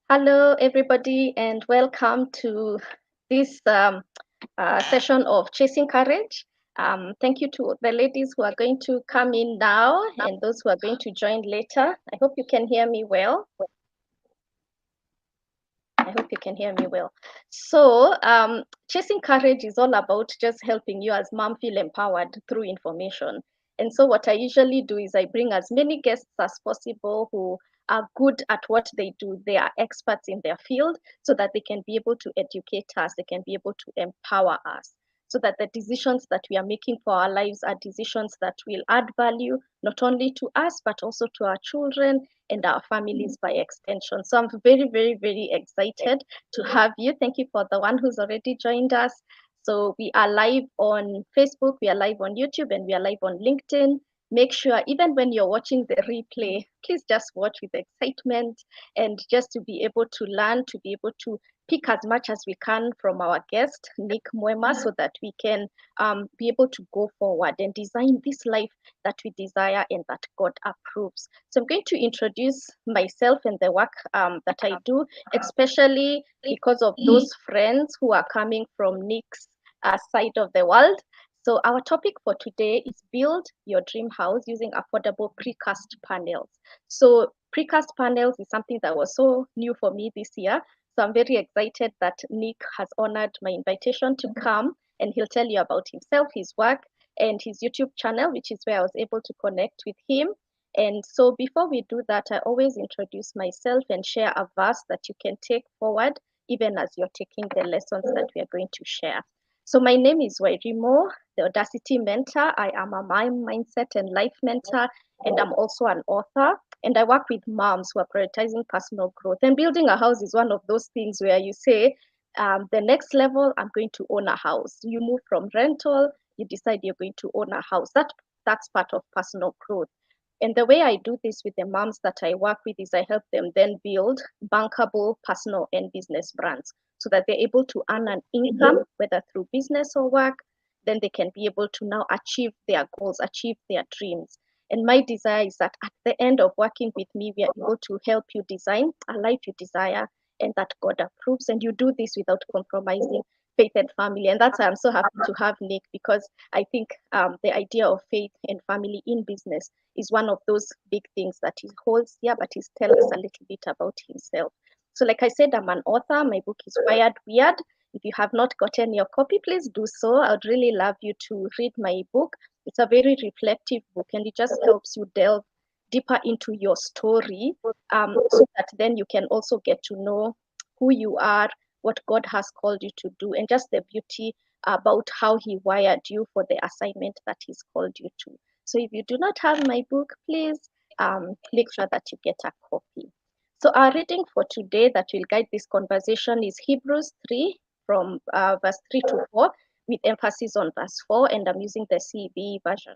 Hello, everybody, and welcome to this session of Chasing Courage. Thank you to the ladies who are going to come in now and those who are going to join later. I hope you can hear me well. I hope you can hear me well. So, Chasing Courage is all about just helping you as mom feel empowered through information. And so, what I usually do is I bring as many guests as possible who are good at what they do. They are experts in their field so that they can be able to educate us, they can be able to empower us, so that the decisions that we are making for our lives are decisions that will add value not only to us, but also to our children and our families by extension. So I'm very, very, very excited to have you. Thank you for the one who's already joined us. So we are live on Facebook, we are live on YouTube, and we are live on LinkedIn. Make sure, even when you're watching the replay, please just watch with excitement and just to be able to learn, to be able to pick as much as we can from our guest, Muema, so that we can be able to go forward and design this life that we desire and that God approves. So I'm going to introduce myself and the work that I do, especially because of those friends who are coming from Nick's side of the world. So our topic for today is build your dream house using affordable precast panels. So precast panels is something that was so new for me this year. So I'm very excited that Nick has honored my invitation to come, and he'll tell you about himself, his work, and his YouTube channel, which is where I was able to connect with him. And so before we do that, I always introduce myself and share a verse that you can take forward, even as you're taking the lessons that we are going to share. So my name is Wairimu, the Audacity mentor. I am a mindset and life mentor, and I'm also an author. And I work with moms who are prioritizing personal growth. And building a house is one of those things where you say, the next level, I'm going to own a house. You move from rental, you decide you're going to own a house. That's part of personal growth. And the way I do this with the moms that I work with is I help them then build bankable personal and business brands so that they're able to earn an income, whether through business or work. Then they can be able to now achieve their goals, achieve their dreams. And my desire is that at the end of working with me, we are able to help you design a life you desire and that God approves. And you do this without compromising faith and family. And that's why I'm so happy to have Nick, because I think the idea of faith and family in business is one of those big things that he holds here, but he's telling us a little bit about himself. So like I said, I'm an author. My book is Wired Weird. If you have not gotten your copy, please do so. I would really love you to read my book. It's a very reflective book, and it just helps you delve deeper into your story, so that then you can also get to know who you are, what God has called you to do, and just the beauty about how he wired you for the assignment that he's called you to. So if you do not have my book, please make sure that you get a copy. So our reading for today that will guide this conversation is Hebrews 3 from verse 3 to 4, with emphasis on verse 4, and I'm using the CB version.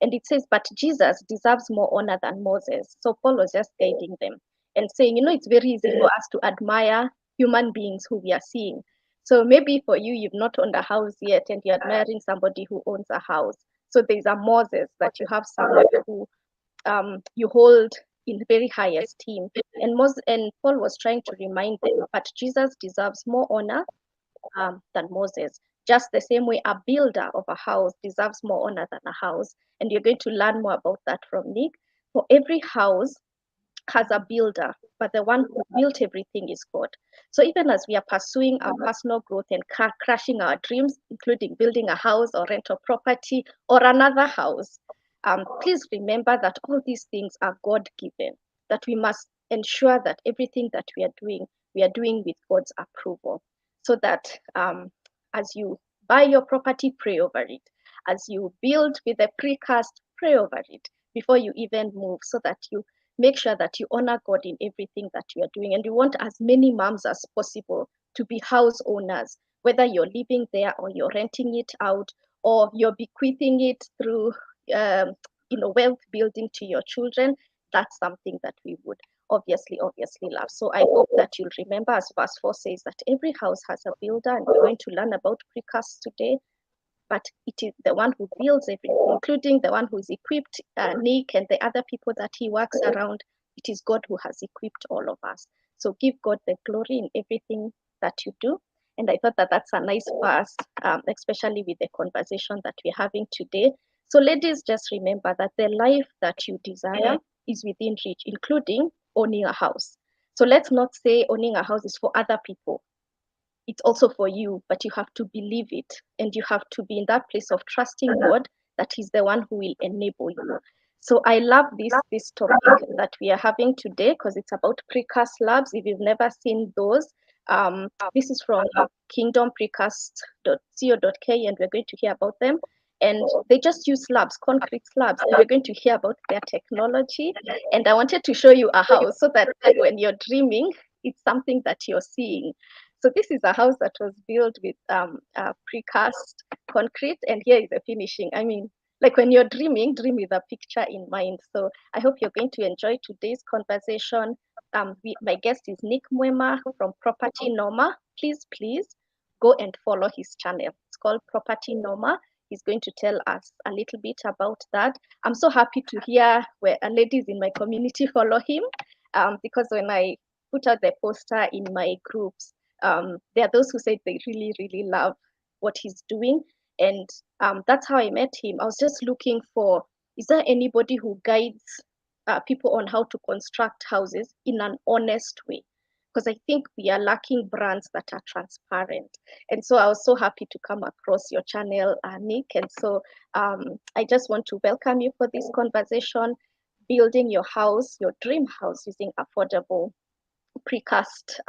And it says, but Jesus deserves more honor than Moses. So Paul was just guiding them and saying, it's very easy for us to admire human beings who we are seeing. So maybe for you, you've not owned a house yet and you're admiring somebody who owns a house. So there's a Moses, that you have someone who you hold in very high esteem. And Paul was trying to remind them, but Jesus deserves more honor than Moses. Just the same way a builder of a house deserves more honor than a house. And you're going to learn more about that from Nick. For every house has a builder, but the one who built everything is God. So even as we are pursuing our personal growth and crushing our dreams, including building a house or rental property or another house, please remember that all these things are God-given, that we must ensure that everything that we are doing with God's approval. So that as you buy your property, pray over it. As you build with a precast, pray over it before you even move, so that you make sure that you honor God in everything that you are doing. And you want as many moms as possible to be house owners, whether you're living there or you're renting it out or you're bequeathing it through wealth building to your children. That's something that we would obviously love. So I hope that you'll remember, as verse 4 says, that every house has a builder, and we're going to learn about precast today. But it is the one who builds everything, including the one who's equipped Nick and the other people that he works around. It is God who has equipped all of us. So give God the glory in everything that you do. And I thought that that's a nice verse, especially with the conversation that we're having today. So ladies, just remember that the life that you desire is within reach, including owning a house. So let's not say owning a house is for other people. It's also for you, but you have to believe it. And you have to be in that place of trusting God that He's the one who will enable you. So I love this topic that we are having today because it's about precast slabs. If you've never seen those, this is from 𝐸𝐞 and we're going to hear about them. And they just use slabs, concrete slabs, and we're going to hear about their technology. And I wanted to show you a house so that when you're dreaming, it's something that you're seeing. So this is a house that was built with precast concrete, and here is the finishing. I mean, like when you're dreaming, dream with a picture in mind. So I hope you're going to enjoy today's conversation. My guest is Muema from Property Noma. Please go and follow his channel. It's called Property Noma. He's going to tell us a little bit about that. I'm so happy to hear where ladies in my community follow him, because when I put out the poster in my groups, there are those who say they really love what he's doing. And that's how I met him. I was just looking for, is there anybody who guides people on how to construct houses in an honest way? Because I think we are lacking brands that are transparent. And so I was so happy to come across your channel, Nick. And so I just want to welcome you for this conversation, building your house, your dream house, using affordable precast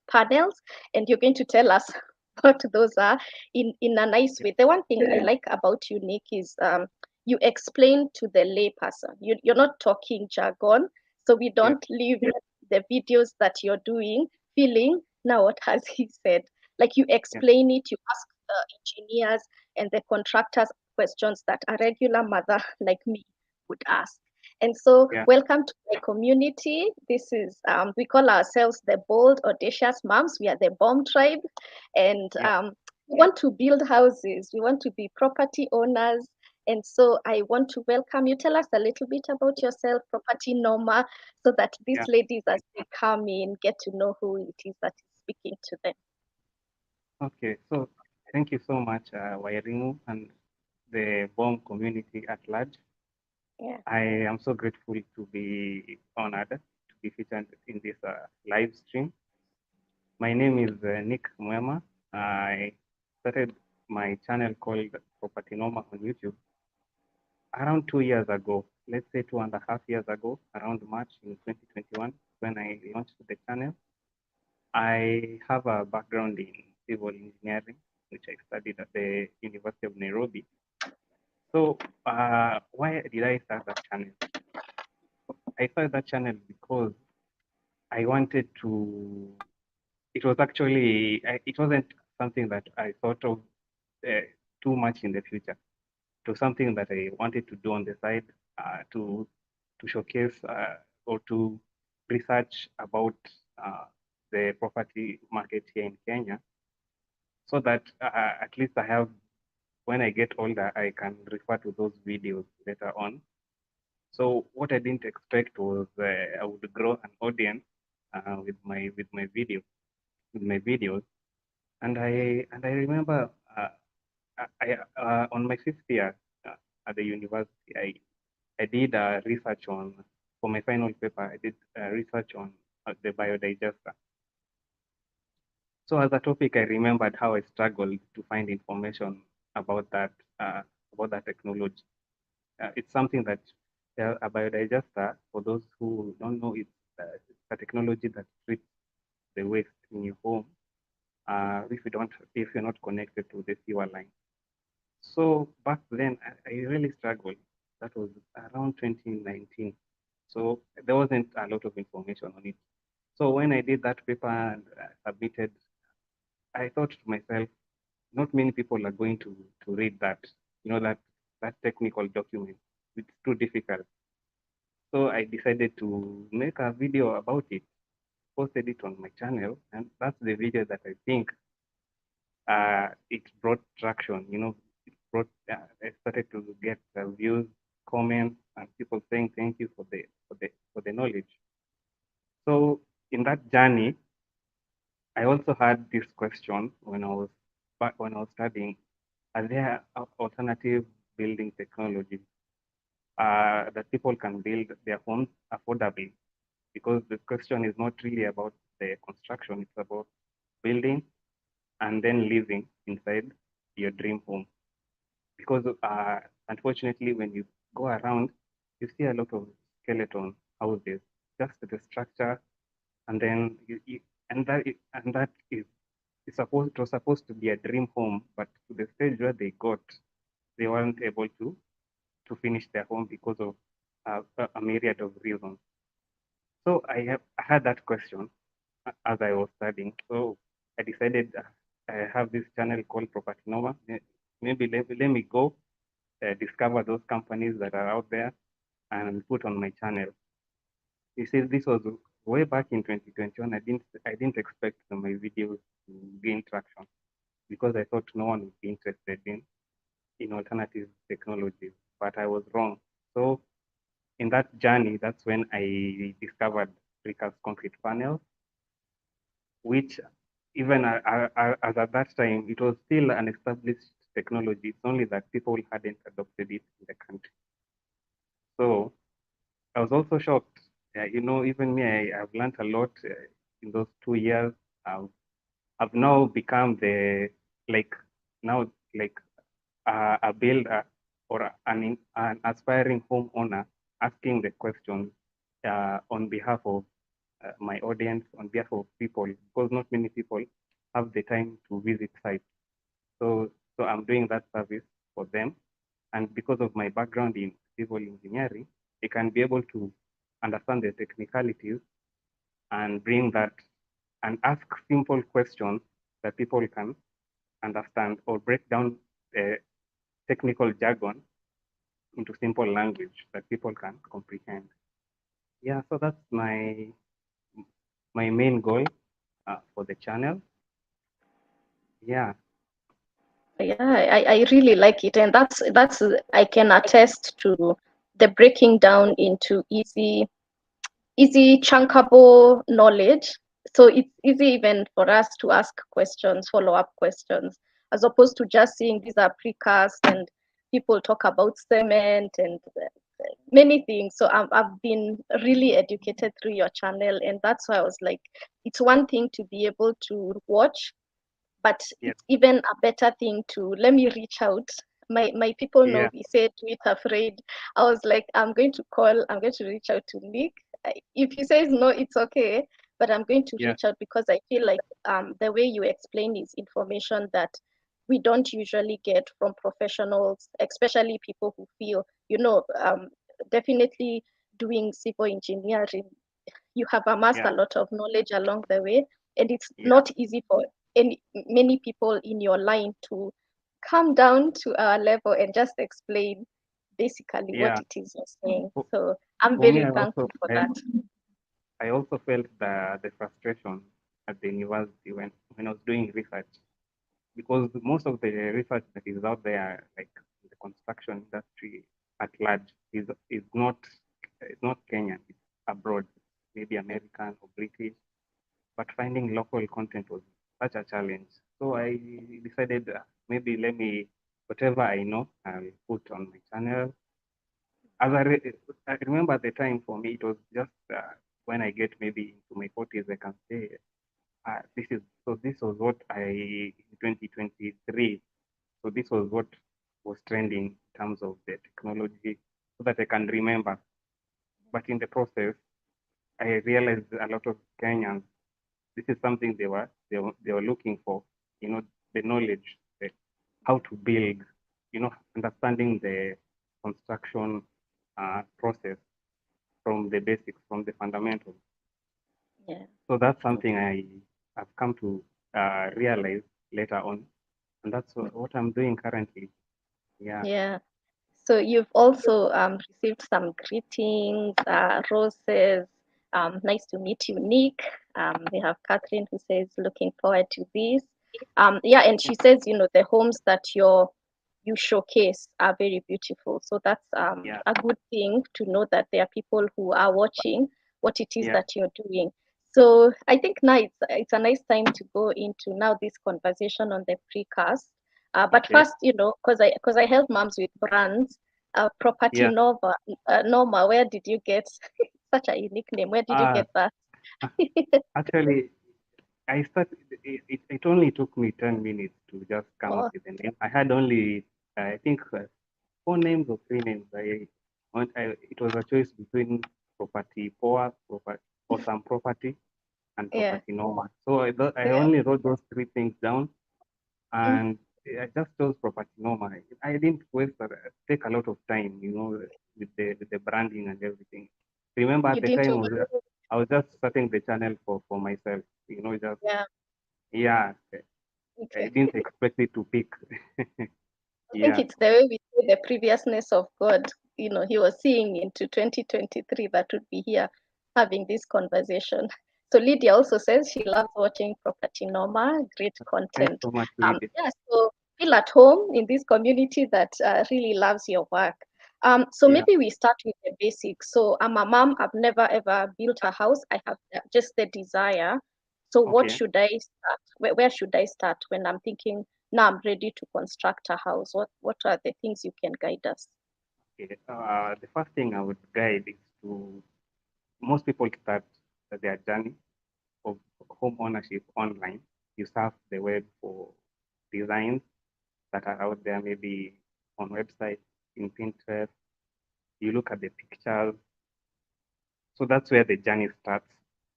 panels. And you're going to tell us what those are in a nice way. The one thing I like about you, Nick, is you explain to the layperson. You're not talking jargon, so we don't leave the videos that you're doing feeling, now what has he said? Like you explain it, you ask the engineers and the contractors questions that a regular mother like me would ask. And so welcome to my community. This is, we call ourselves the bold, audacious moms. We are the bomb tribe. And we want to build houses. We want to be property owners. And so I want to welcome you. Tell us a little bit about yourself, Property Noma, so that these ladies, as they come in, get to know who it is that is speaking to them. Okay, so thank you so much, Wairimu and the BOM community at large. I am so grateful to be honored to be featured in this live stream. My name is Nick Muema. I started my channel called Property Noma on YouTube around 2 years ago, let's say 2.5 years ago, around March in 2021, when I launched the channel. I have a background in civil engineering, which I studied at the University of Nairobi. So why did I start that channel? I started that channel because I wanted to, it was actually, it wasn't something that I thought of too much in the future. It was something that I wanted to do on the side to showcase or to research about the property market here in Kenya, so that at least I have, when I get older, I can refer to those videos later on. So what I didn't expect was I would grow an audience with my videos, and I remember on my 5th year at the university, I did research on, for my final paper, I did research on the biodigester. So as a topic, I remembered how I struggled to find information about that technology. It's something that a biodigester, for those who don't know, it's a technology that treats the waste in your home if you're not connected to the sewer line. So back then, I really struggled. That was around 2019. So there wasn't a lot of information on it. So when I did that paper and submitted, I thought to myself, not many people are going to read that, that technical document. It's too difficult. So I decided to make a video about it, posted it on my channel, and that's the video that I think it brought traction. I started to get views, comments, and people saying thank you for the knowledge. So in that journey, I also had this question when I was studying: are there alternative building technologies that people can build their homes affordably? Because the question is not really about the construction; it's about building and then living inside your dream home. Because unfortunately, when you go around, you see a lot of skeleton houses, just the structure, and then that is it was supposed to be a dream home, but to the stage where they weren't able to finish their home because of a myriad of reasons. So I had that question as I was studying. So I decided I have this channel called Property Noma. Maybe let me go discover those companies that are out there and put on my channel. You see, this was way back in 2021. I didn't expect my videos to gain traction because I thought no one would be interested in alternative technologies, but I was wrong. So in that journey, that's when I discovered precast concrete panels, which even as at that time, it was still an established technology. It's only that people hadn't adopted it in the country. So I was also shocked. Even me, I've learned a lot in those 2 years. I've now become a builder or an aspiring homeowner, asking the questions on behalf of my audience, on behalf of people, because not many people have the time to visit sites. So I'm doing that service for them. And because of my background in civil engineering, I can be able to understand the technicalities and bring that and ask simple questions that people can understand, or break down the technical jargon into simple language that people can comprehend. Yeah, so that's my main goal for the channel. Yeah. Yeah, I really like it, and that's I can attest to the breaking down into easy chunkable knowledge. So it's easy even for us to ask questions, follow-up questions, as opposed to just seeing these are precast and people talk about cement and many things. So I've been really educated through your channel, and that's why I was like, it's one thing to be able to watch, but it's even a better thing to let me reach out. My people know we say tweet afraid. I was like, I'm going to reach out to Nick. If he says no, it's okay, but I'm going to reach out because I feel like the way you explain is information that we don't usually get from professionals, especially people who feel, definitely doing civil engineering, you have amassed a lot of knowledge along the way, and it's not easy for many people in your line to come down to our level and just explain basically what it is you're saying. So I'm very thankful for that. I also felt the frustration at the university when I was doing research, because most of the research that is out there, like the construction industry at large, is not Kenyan, it's abroad, maybe American or British, but finding local content was such a challenge. So I decided maybe whatever I know, I'll put on my channel. As I remember at the time, for me, it was just when I get maybe into my 40s, I can say, this was what in 2023. So this was what was trending in terms of the technology, so that I can remember. But in the process, I realized a lot of Kenyans, this is something they were looking for, the knowledge, how to build, understanding the construction process from the basics, from the fundamentals. Yeah. So that's something I've come to realize later on, and that's what I'm doing currently. Yeah. Yeah. So you've also received some greetings, roses. Nice to meet you, Nick. We have Catherine who says, looking forward to this. Yeah, and she says, the homes that you showcase are very beautiful. So that's a good thing to know that there are people who are watching what it is that you're doing. So I think now it's a nice time to go into now this conversation on the precast. But Okay. first, because I help moms with brands, Property Yeah. Nova, Noma, where did you get such a unique name? Where did you Uh, get that? Actually, I started. It only took me 10 minutes to just come up Oh, with a name. I had only, I think, 4 names or 3 names. It was a choice between property power, property or some property, and yeah, property Noma. So I yeah. only wrote those three things down, Mm. and I just chose property Noma. I didn't take a lot of time, with the branding and everything. Remember at You the didn't time over. I was just starting the channel for myself, just Yeah. yeah. I Okay. didn't expect it to pick. I think Yeah, it's the way we say the previousness of God. He was seeing into 2023 that would be here having this conversation. So Lydia also says she loves watching Property Norma, great thanks content. so much, Lydia. Yeah, so feel at home in this community that really loves your work. So Yeah, maybe we start with the basics. So I'm a mom. I've never ever built a house. I have just the desire. So what okay. should I start? Where should I start when I'm thinking, now I'm ready to construct a house? What are the things you can guide us? Okay. The first thing I would guide is to most people start their journey of home ownership online. You surf the web for designs that are out there, maybe on websites, in Pinterest. You look at the pictures. So that's where the journey starts.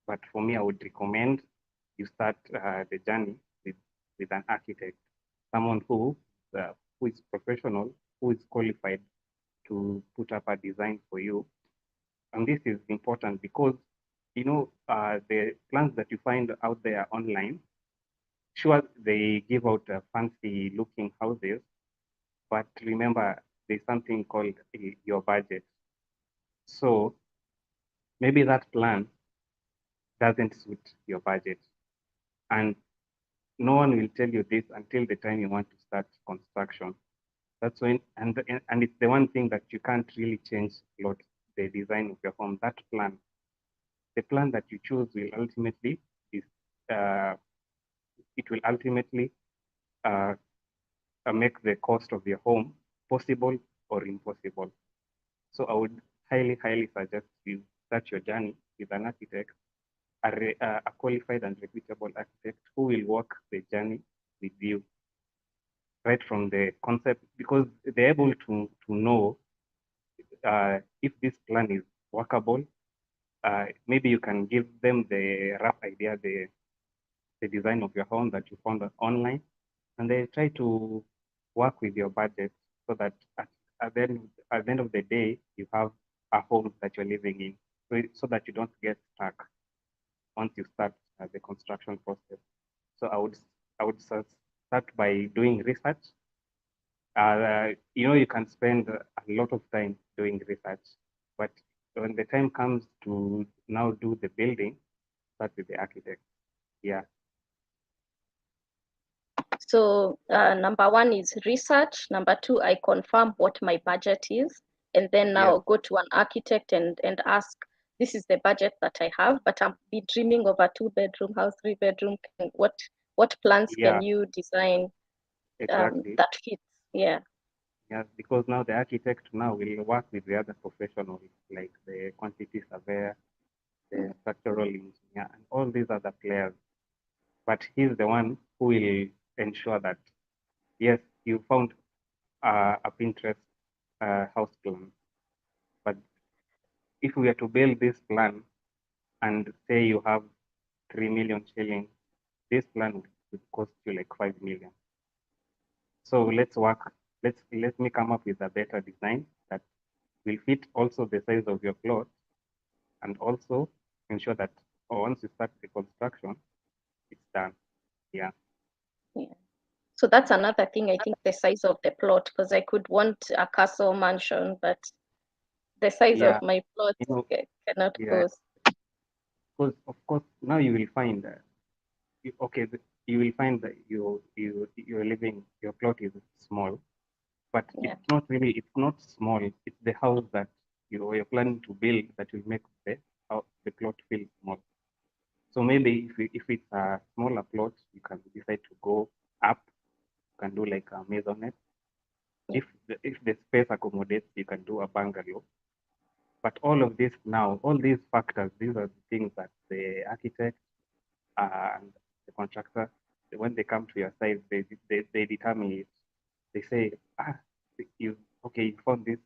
But for me, I would recommend you start the journey with an architect, someone who is professional, who is qualified to put up a design for you. And this is important because the plans that you find out there online, sure they give out fancy looking houses, but remember there's something called your budget. So maybe that plan doesn't suit your budget, and no one will tell you this until the time you want to start construction. That's when, and it's the one thing that you can't really change a lot, the design of your home. That plan, the plan that you choose will ultimately is uh, it will ultimately uh, make the cost of your home possible or impossible. So I would highly suggest you start your journey with an architect, a qualified and reputable architect who will walk the journey with you right from the concept, because they're able to know if this plan is workable. Maybe you can give them the rough idea, the design of your home that you found online, and they try to work with your budget so that at the end of the day, you have a home that you're living in, so that you don't get stuck once you start the construction process. So I would start by doing research. You can spend a lot of time doing research, but when the time comes to now do the building, start with the architect. Yeah, So number one is research. Number two, I confirm what my budget is, and then yeah, now go to an architect and ask, this is the budget that I have, but I'm be dreaming of a 2 bedroom house, 3 bedroom. What plans yeah, can you design exactly. that fits? Yeah. Yeah, because now the architect now will work with the other professionals like the quantity surveyor, the structural engineer, and all these other players. But he's the one who will ensure that yes, you found a Pinterest house plan, but if we are to build this plan and say you have 3 million shillings, this plan would cost you like 5 million. So let me come up with a better design that will fit also the size of your plot, and also ensure that once you start the construction, it's done. Yeah. Yeah. So that's another thing, I think, the size of the plot, because I could want a castle mansion, but the size of Yeah. my plot You know, cannot yeah. go. Because of course now you will find okay, you will find that you're living, your plot is small, but Yeah. it's not small. It's the house that you're planning to build that will make the plot feel small. maybe if it's a smaller plot, you can decide to go up. You can do like a maisonette. If the space accommodates, you can do a bungalow. But all of this now, all these factors, these are the things that the architect and the contractor, when they come to your site, they determine it. They say, you found this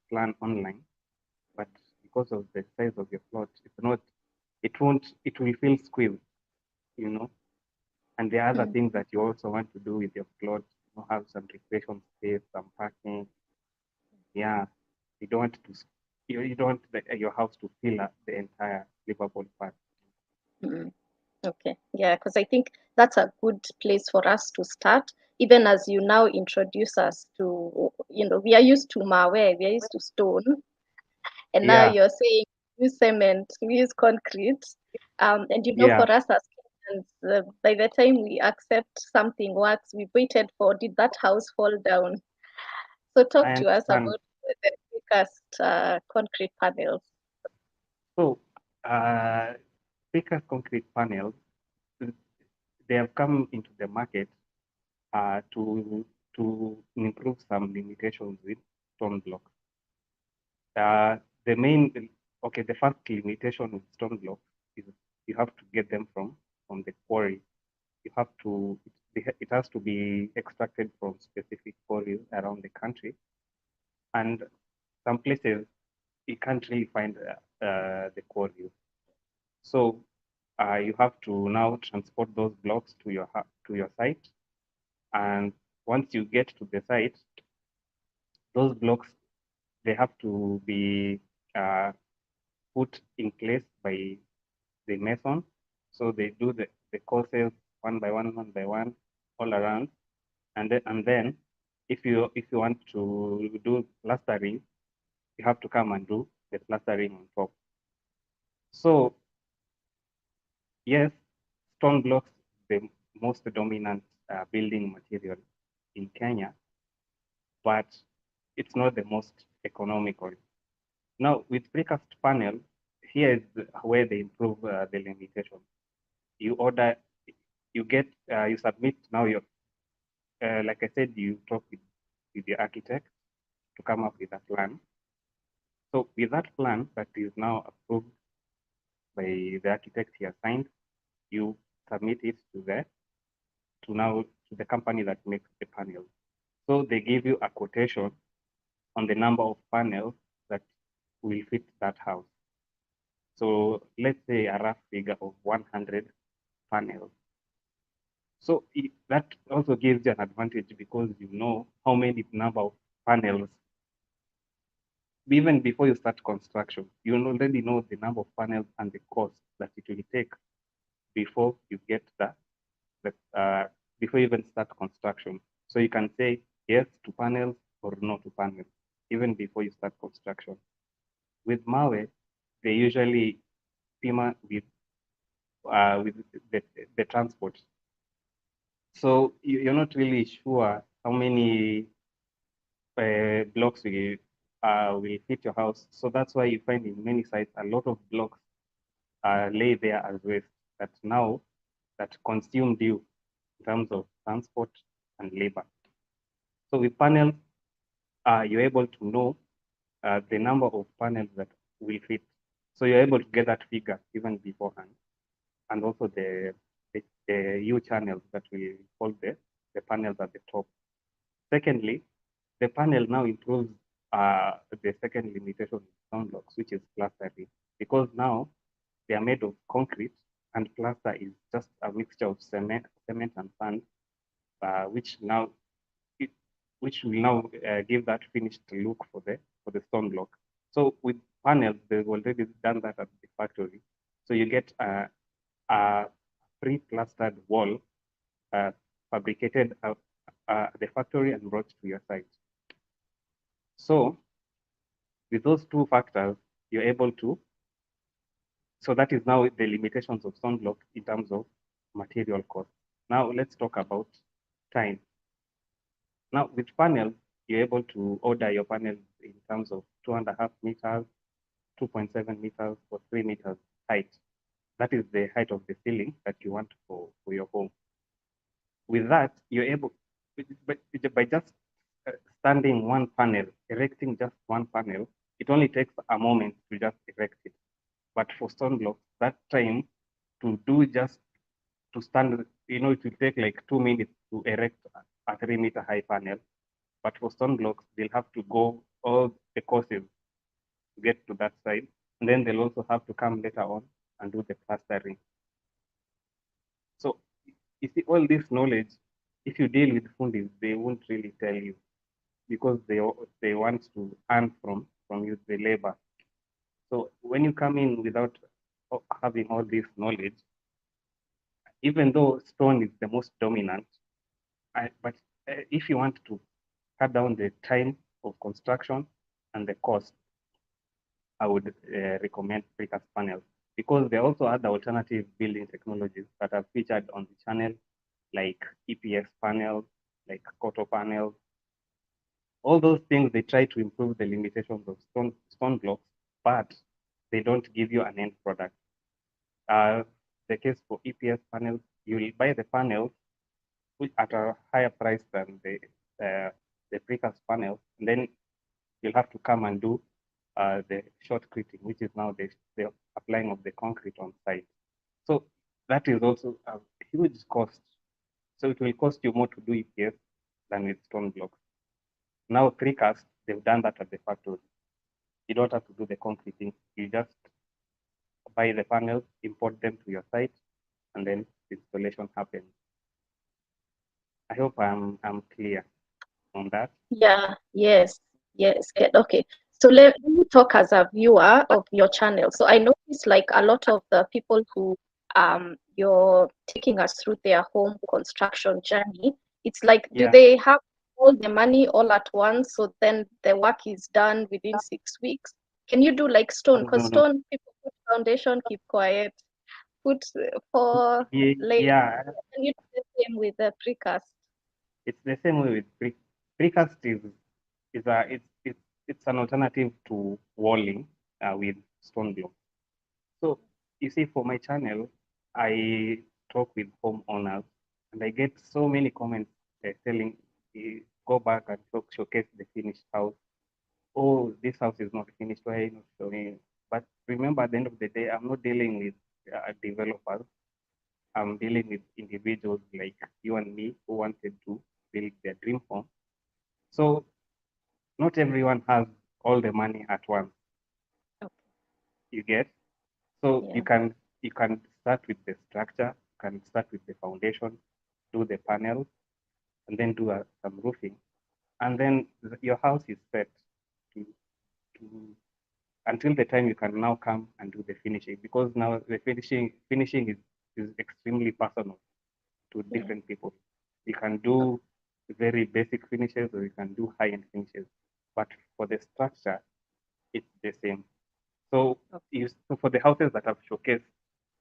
plan online, but because of the size of your plot, it will feel squeezed, you know. And there are other things that you also want to do with your plot, have some recreation space, some parking. Yeah, you don't want to you don't want your house to fill up the entire livable part. Okay, yeah, because I think that's a good place for us to start, even as you now introduce us to, we are used to Mawe, we are used to stone, and now you're saying we use cement, we use concrete, and for us as Kenyans, by the time we accept something works, we've waited for, did that house fall down? So talk to us about the precast concrete panels. So, precast concrete panels, they have come into the market to improve some limitations with stone blocks. The first limitation with stone blocks is you have to get them from the quarry. It has to be extracted from specific quarries around the country, and some places you can't really find the quarries. So you have to now transport those blocks to your site, and once you get to the site, those blocks, they have to be put in place by the mason. So they do the courses one by one, all around, and then if you want to do plastering, you have to come and do the plastering on top. So yes, stone blocks the most dominant building material in Kenya, but it's not the most economical. Now with precast panel, here is where they improve the limitation. You order, you submit now your, like I said, you talk with your architect to come up with a plan. So with that plan that is now approved by the architect he assigned, you submit it to the company that makes the panel. So they give you a quotation on the number of panels that will fit that house. So let's say a rough figure of 100 panels. So that also gives you an advantage because you know how many number of panels. Even before you start construction, you already know the number of panels and the cost that it will take before you get before you even start construction. So you can say yes to panels or no to panels, even before you start construction. With Mawe, they usually pima with the transport. So you're not really sure how many blocks will fit your house. So that's why you find in many sites a lot of blocks lay there as waste that consumed you in terms of transport and labor. So with panels, you're able to know the number of panels that will fit. So you're able to get that figure even beforehand, and also the U channels that we call the panels at the top. Secondly, the panel now improves the second limitation of stone blocks, which is plastering, because now they are made of concrete, and plaster is just a mixture of cement and sand, which will now give that finished look for the stone block. So with panels, they've already done that at the factory. So you get a pre-plastered wall fabricated at the factory and brought to your site. So with those two factors, you're able to, so that is now the limitations of stone block in terms of material cost. Now let's talk about time. Now with panels, you're able to order your panels in terms of 2.5 meters, 2.7 meters, or 3 meters height. That is the height of the ceiling that you want for your home. With that, you're able, by just standing one panel, erecting just one panel, it only takes a moment to just erect it. But for stone blocks, that time to do just to stand, it will take like 2 minutes to erect a 3-meter high panel. But for stone blocks, they'll have to go all the courses to get to that side. And then they'll also have to come later on and do the plastering. So you see, all this knowledge, if you deal with fundis, they won't really tell you, because they want to earn from you the labor. So when you come in without having all this knowledge, even though stone is the most dominant, but if you want to cut down the time of construction and the cost, I would recommend precast panels, because there are also other alternative building technologies that are featured on the channel, like EPS panels, like 𝐲𝗎𝗄 panels. All those things, they try to improve the limitations of stone blocks, but they don't give you an end product. The case for EPS panels, you will buy the panels at a higher price than the precast panels, and then you'll have to come and do the shotcreting, which is now the applying of the concrete on site. So that is also a huge cost. So it will cost you more to do EPS than with stone blocks. Now precast, they've done that at the factory. You don't have to do the concreting. You just buy the panels, import them to your site, and then the installation happens. I hope I'm clear on that. Yeah, yes, good. Okay. So let me talk as a viewer of your channel. So I notice like a lot of the people who you're taking us through their home construction journey. It's like, do they have all the money all at once, so then the work is done within 6 weeks? Can you do like stone? Because stone, people put foundation, keep quiet, put for yeah. Can you do the same with the precast? It's the same way with precast. It's an alternative to walling with stone block. So you see, for my channel, I talk with homeowners, and I get so many comments telling, go back and showcase the finished house. Oh, this house is not finished. Why are you not showing? But remember, at the end of the day, I'm not dealing with developers. I'm dealing with individuals like you and me who wanted to build their dream home. So not everyone has all the money at once. Okay. You get? So you can start with the structure, you can start with the foundation, do the panels, and then do some roofing. And then your house is set to until the time you can now come and do the finishing, because now the finishing is extremely personal to different people. You can do very basic finishes, or you can do high-end finishes. But for the structure, it's the same. So, so for the houses that I've showcased,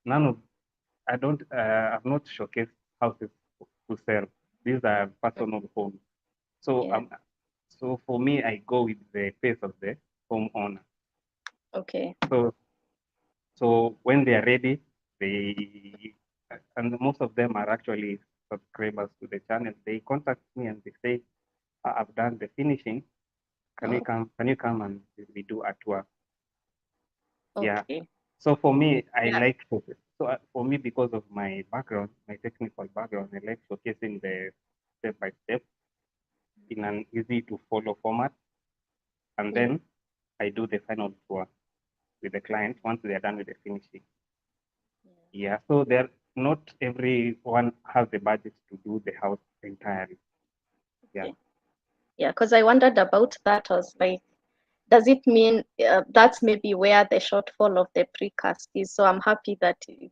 I've not showcased houses to sell. These are personal homes. So, so for me, I go with the pace of the homeowner. Okay. So when they are ready, and most of them are actually subscribers to the channel. They contact me and they say, "I've done the finishing. Can you come? Can you come and we do a tour?" Okay. Yeah. So for me, I like focus. So for me, because of my background, my technical background, I like showcasing the step by step in an easy to follow format, and then I do the final tour with the client once they are done with the finishing. Yeah, so not everyone has the budget to do the house entirely. Yeah. Yeah, because I wondered about that. I was like, does it mean that's maybe where the shortfall of the precast is? So I'm happy that you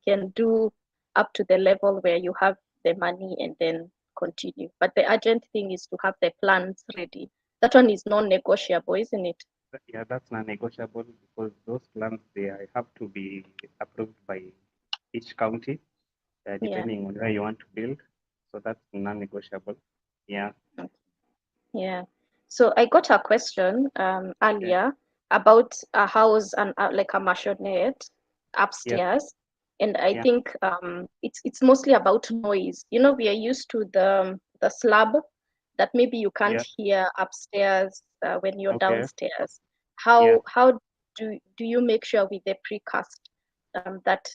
can do up to the level where you have the money and then continue. But the urgent thing is to have the plans ready. That one is non-negotiable, isn't it? Yeah, that's non-negotiable, because those plans, they have to be approved by each county, depending on where you want to build. So that's non-negotiable. Yeah. Yeah. So I got a question earlier about a house and like a maisonette upstairs. And I think it's mostly about noise. You know, we are used to the slab that maybe you can't hear upstairs when you're downstairs. How do you make sure with the precast that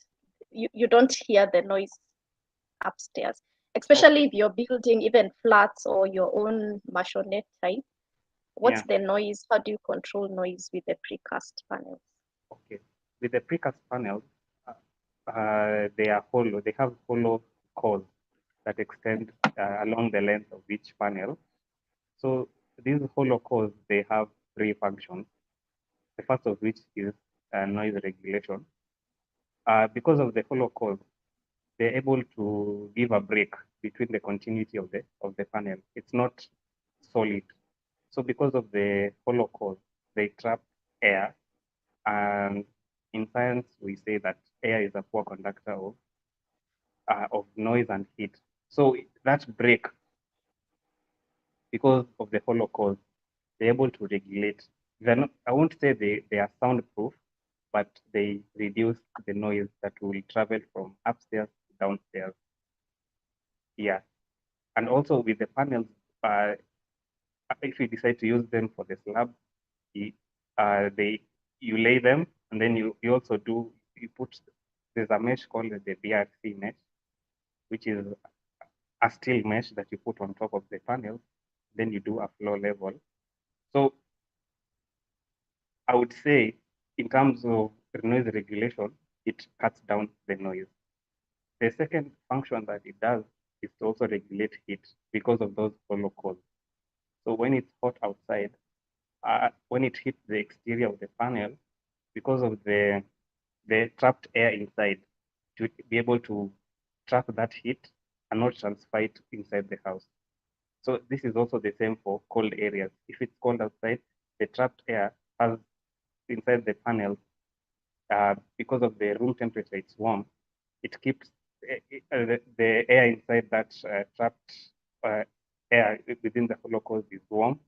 you don't hear the noise upstairs, especially if you're building even flats or your own maisonette type? What's the noise? How do you control noise with the precast panels? Okay, with the precast panels, they are hollow. They have hollow cores that extend along the length of each panel. So these hollow cores, they have three functions. The first of which is noise regulation. Because of the hollow cores, they're able to give a break between the continuity of the panel. It's not solid. So because of the hollow cores, they trap air. And in science, we say that air is a poor conductor of noise and heat. So that break, because of the hollow cores, they're able to regulate. They're not, I won't say they are soundproof, but they reduce the noise that will travel from upstairs to downstairs. Yeah. And also with the panels, if you decide to use them for the slab, you lay them, and then you also put, there's a mesh called the BRC mesh, which is a steel mesh that you put on top of the panel. Then you do a floor level. So I would say, in terms of noise regulation, it cuts down the noise. The second function that it does is to also regulate heat because of those hollow cores. So when it's hot outside, when it hits the exterior of the panel, because of the trapped air inside, to be able to trap that heat and not transfer it inside the house. So this is also the same for cold areas. If it's cold outside, the trapped air has inside the panel, because of the room temperature, it's warm. It keeps the air inside that trapped air within the hollow cores is warm,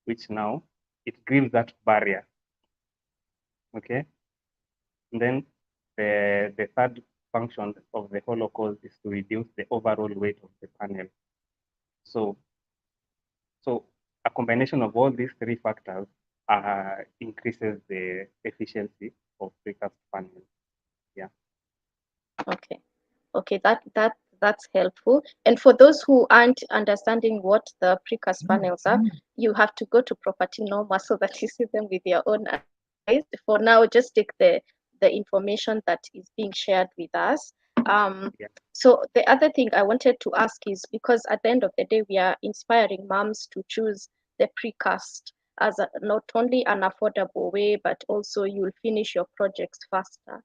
which now it gives that barrier. Okay. And then the third function of the hollow cores is to reduce the overall weight of the panel. So a combination of all these three factors increases the efficiency of precast panels. Yeah. Okay, that's helpful. And for those who aren't understanding what the precast panels are, you have to go to Property Noma so that you see them with your own eyes. For now, just take the information that is being shared with us. So the other thing I wanted to ask is, because at the end of the day, we are inspiring moms to choose the precast as not only an affordable way, but also you'll finish your projects faster.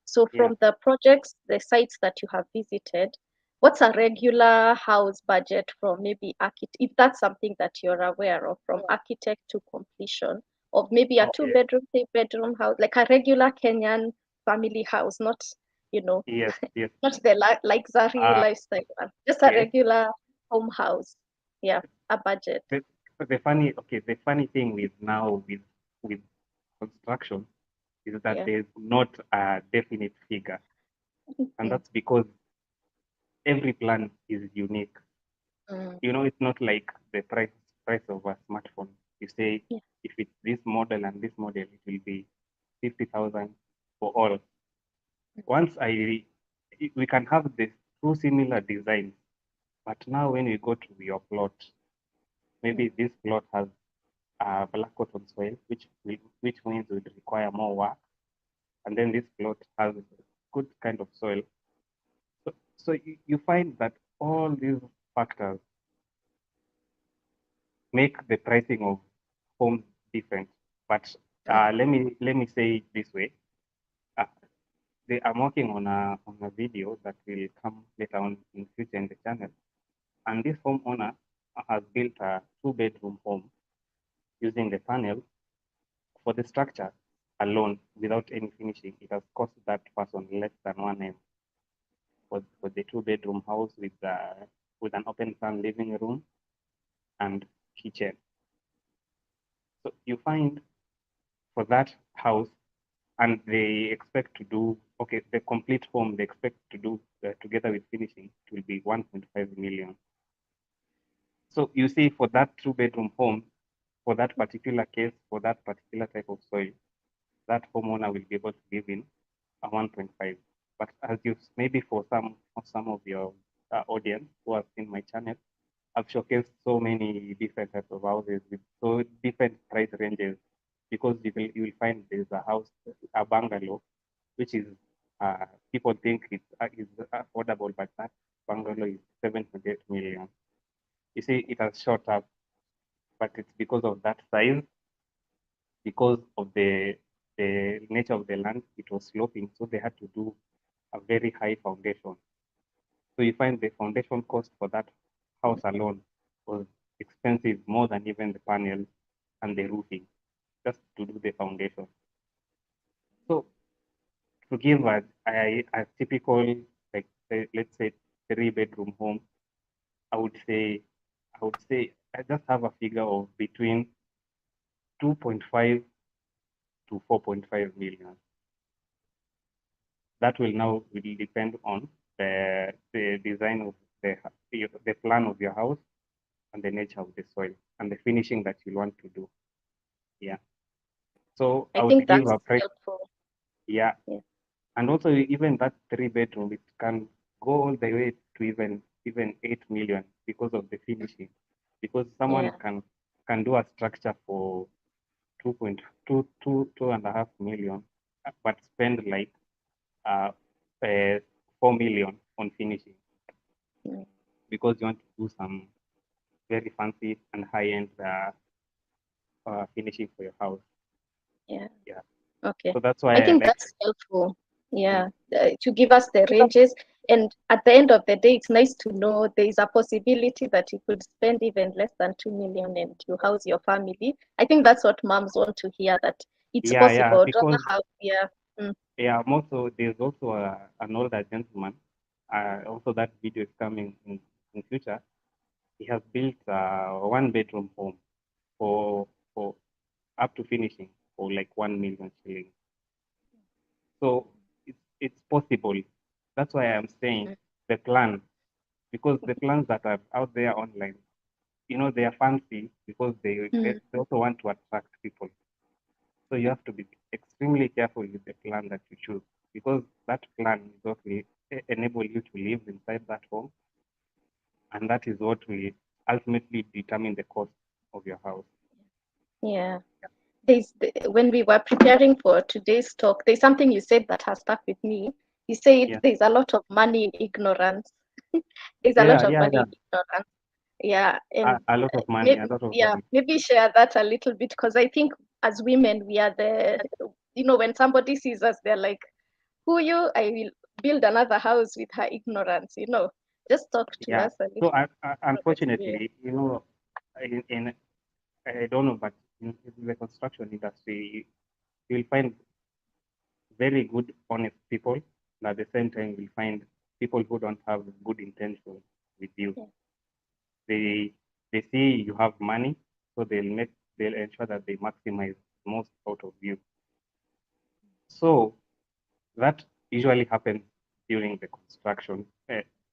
So from the projects, the sites that you have visited, what's a regular house budget from maybe architect, if that's something that you're aware of, from architect to completion, of maybe a 2-bedroom, 3-bedroom house, like a regular Kenyan family house, not, not the luxury lifestyle one, just a regular home house. Yeah, a budget. The funny thing with construction is that there's not a definite figure. And that's because every plan is unique. It's not like the price of a smartphone. You say, if it's this model and this model, it will be 50,000 for all. Once we can have this two similar designs, but now when we go to your plot, maybe this plot has black cotton soil, which means it would require more work. And then this plot has good kind of soil. So you find that all these factors make the pricing of homes different. But let me say it this way. I'm working on a video that will come later on in future in the channel. And this homeowner has built a 2-bedroom home using the panel. For the structure alone, without any finishing, it has cost that person less than 1 M for the 2-bedroom house with an open plan living room and kitchen. So you find for that house, and they expect to do okay, the complete home they expect to do together with finishing, it will be 1.5 million. So you see, for that 2-bedroom home, for that particular case, for that particular type of soil, that homeowner will be able to live in a 1.5. But as you maybe for some of your audience who have seen my channel, I've showcased so many different types of houses with so different price ranges, because you will find there's a house, a bungalow, which is people think it's is affordable, but that bungalow is 7.8 million. You see, it has shot up, but it's because of that size, because of the nature of the land. It was sloping, so they had to do a very high foundation. So you find the foundation cost for that house alone was expensive, more than even the panels and the roofing, just to do the foundation. So to give a typical, like let's say 3-bedroom home, I would say I just have a figure of between 2.5 to 4.5 million. That will depend on the design of the plan of your house and the nature of the soil and the finishing that you want to do. Yeah. So I would give a price. Helpful. Yeah. And also even that 3-bedroom, it can go all the way to even 8 million because of the finishing. Because someone can do a structure for 2.5 million, but spend like 4 million on finishing, because you want to do some very fancy and high-end finishing for your house. Yeah. Yeah. Okay. So that's why I think that's helpful. Yeah, to give us the ranges. And at the end of the day, it's nice to know there is a possibility that you could spend even less than 2 million and you house your family. I think that's what moms want to hear, that it's possible. Because Yeah. Also there's also an older gentleman. Also, that video is coming in future. He has built a 1-bedroom home for up to finishing for like 1 million shillings. So it's possible. That's why I'm saying the plan, because the plans that are out there online, they are fancy because they also want to attract people. So you have to be extremely careful with the plan that you choose, because that plan is what will enable you to live inside that home, and that is what will ultimately determine the cost of your house. Yeah. When we were preparing for today's talk, there's something you said that has stuck with me. You said there's a lot of money in ignorance. There's a lot of money in ignorance. Yeah, and a lot of money, a lot of money. Maybe share that a little bit, because I think as women, we are when somebody sees us, they're like, who you? I will build another house with her ignorance, Just talk to us a little. So unfortunately, I don't know, but in the construction industry, you'll find very good, honest people, and at the same time, you'll find people who don't have good intentions with you. They see you have money, so they'll ensure that they maximize most out of you. So that usually happens during the construction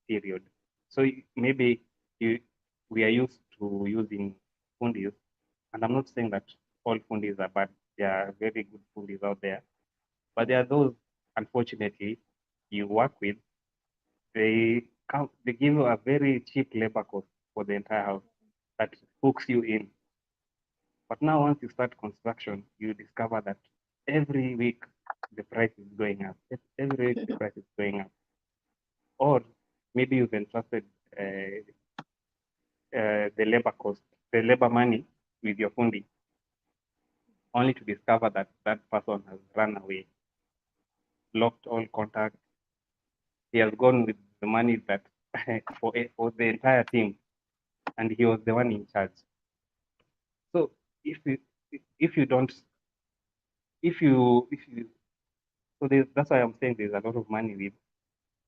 period. So maybe we are used to using fundis, and I'm not saying that all fundis are bad. There are very good fundis out there, but there are those, unfortunately, you work with. They give you a very cheap labor cost for the entire house that hooks you in. But now, once you start construction, you discover that every week the price is going up. Every week the price is going up. Or maybe you've entrusted the labor cost, the labor money with your fundi, only to discover that that person has run away, locked all contact. He has gone with the money that for the entire team, and he was the one in charge. So if you don't, if you so that's why I'm saying there's a lot of money with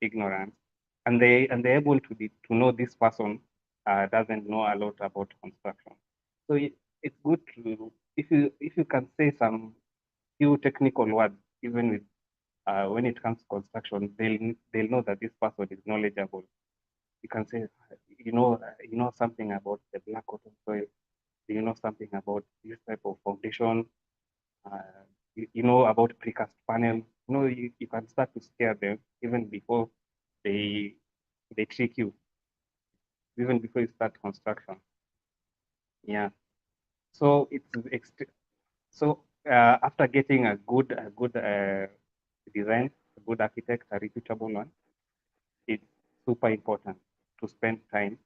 ignorance, and they're able to know this person doesn't know a lot about construction. So it's good to, if you can say some few technical words, even with when it comes to construction, they'll know that this person is knowledgeable. You can say, you know something about the black cotton soil. Do you know something about this type of foundation? You know about precast panel. You can start to scare them even before they trick you, even before you start construction. Yeah. So so after getting a good design, a good architect, a reputable one, it's super important to spend time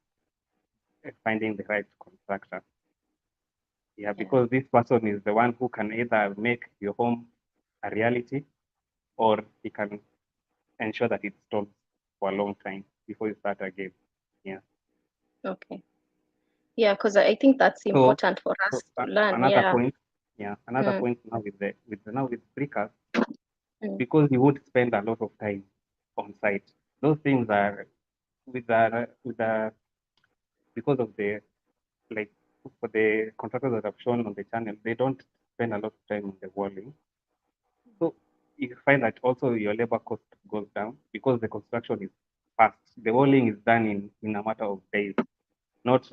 finding the right contractor. Yeah, because this person is the one who can either make your home a reality, or he can ensure that it stops for a long time before you start again. Yeah. Okay. Yeah, because I think that's important for us to learn. Another point. Yeah, another point now with precast, because you would spend a lot of time on site. Those things are because of the, like, for the contractors that have shown on the channel, they don't spend a lot of time on the walling. So you find that also your labor cost goes down because the construction is fast. The walling is done in a matter of days, not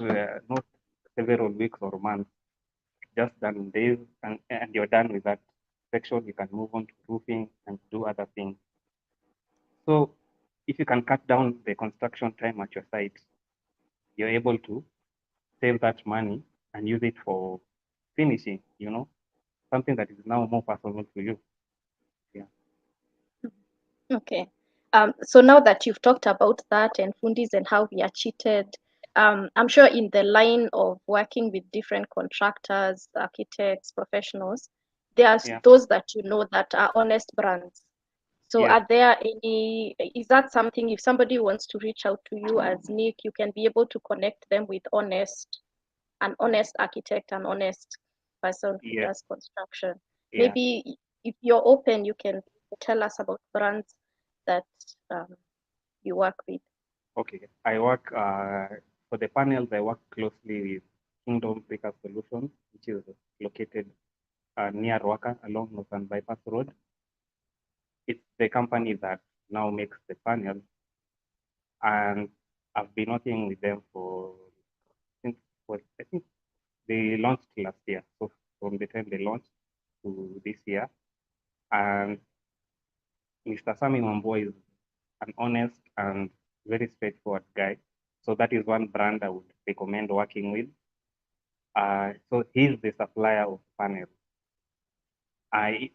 several weeks or months. Just done in days, and you're done with that section. You can move on to roofing and do other things. So if you can cut down the construction time at your site, you're able to save that money and use it for finishing, something that is now more personal to you. Yeah. Okay. So now that you've talked about that and fundis and how we are cheated, I'm sure in the line of working with different contractors, architects, professionals, there's those that that are honest brands. So are there is that something, if somebody wants to reach out to you as 𝐝𝐞𝐿, you can be able to connect them with an honest architect, an honest person who does construction? Maybe if you're open, you can tell us about brands that you work with. Okay, I work for the panels. I work closely with Kingdom Precast Solutions, which is located near Ruaka along Northern Bypass Road. It's the company that now makes the panels, and I've been working with them I think they launched last year. So from the time they launched to this year, and Mr. Sami Mambo is an honest and very straightforward guy. So that is one brand I would recommend working with. So he's the supplier of panels.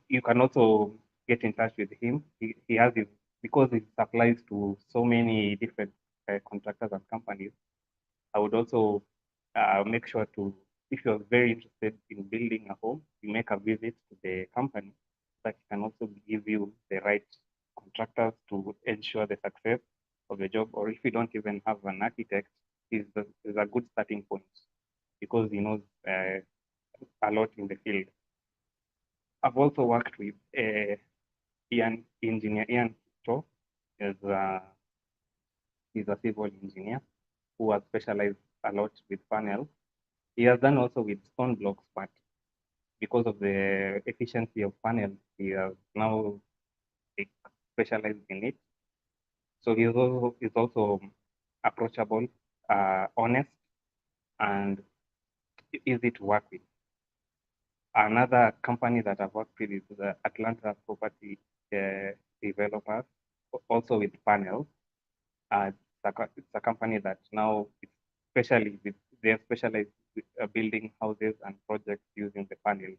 You can also get in touch with him. He has his, because he supplies to so many different contractors and companies. I would also make sure to, if you're very interested in building a home, you make a visit to the company that can also give you the right contractors to ensure the success of the job. Or if you don't even have an architect, is a good starting point because he knows a lot in the field. I've also worked with engineer 𝐲𝐿𝐴𝐴. He's a civil engineer who has specialized a lot with panels. He has done also with stone blocks, but because of the efficiency of panels, he has now specialized in it. So he's also approachable, honest, and easy to work with. Another company that I've worked with is the Atlanta Property Developers, also with panels. It's a company that now they're specialized with building houses and projects using the panels.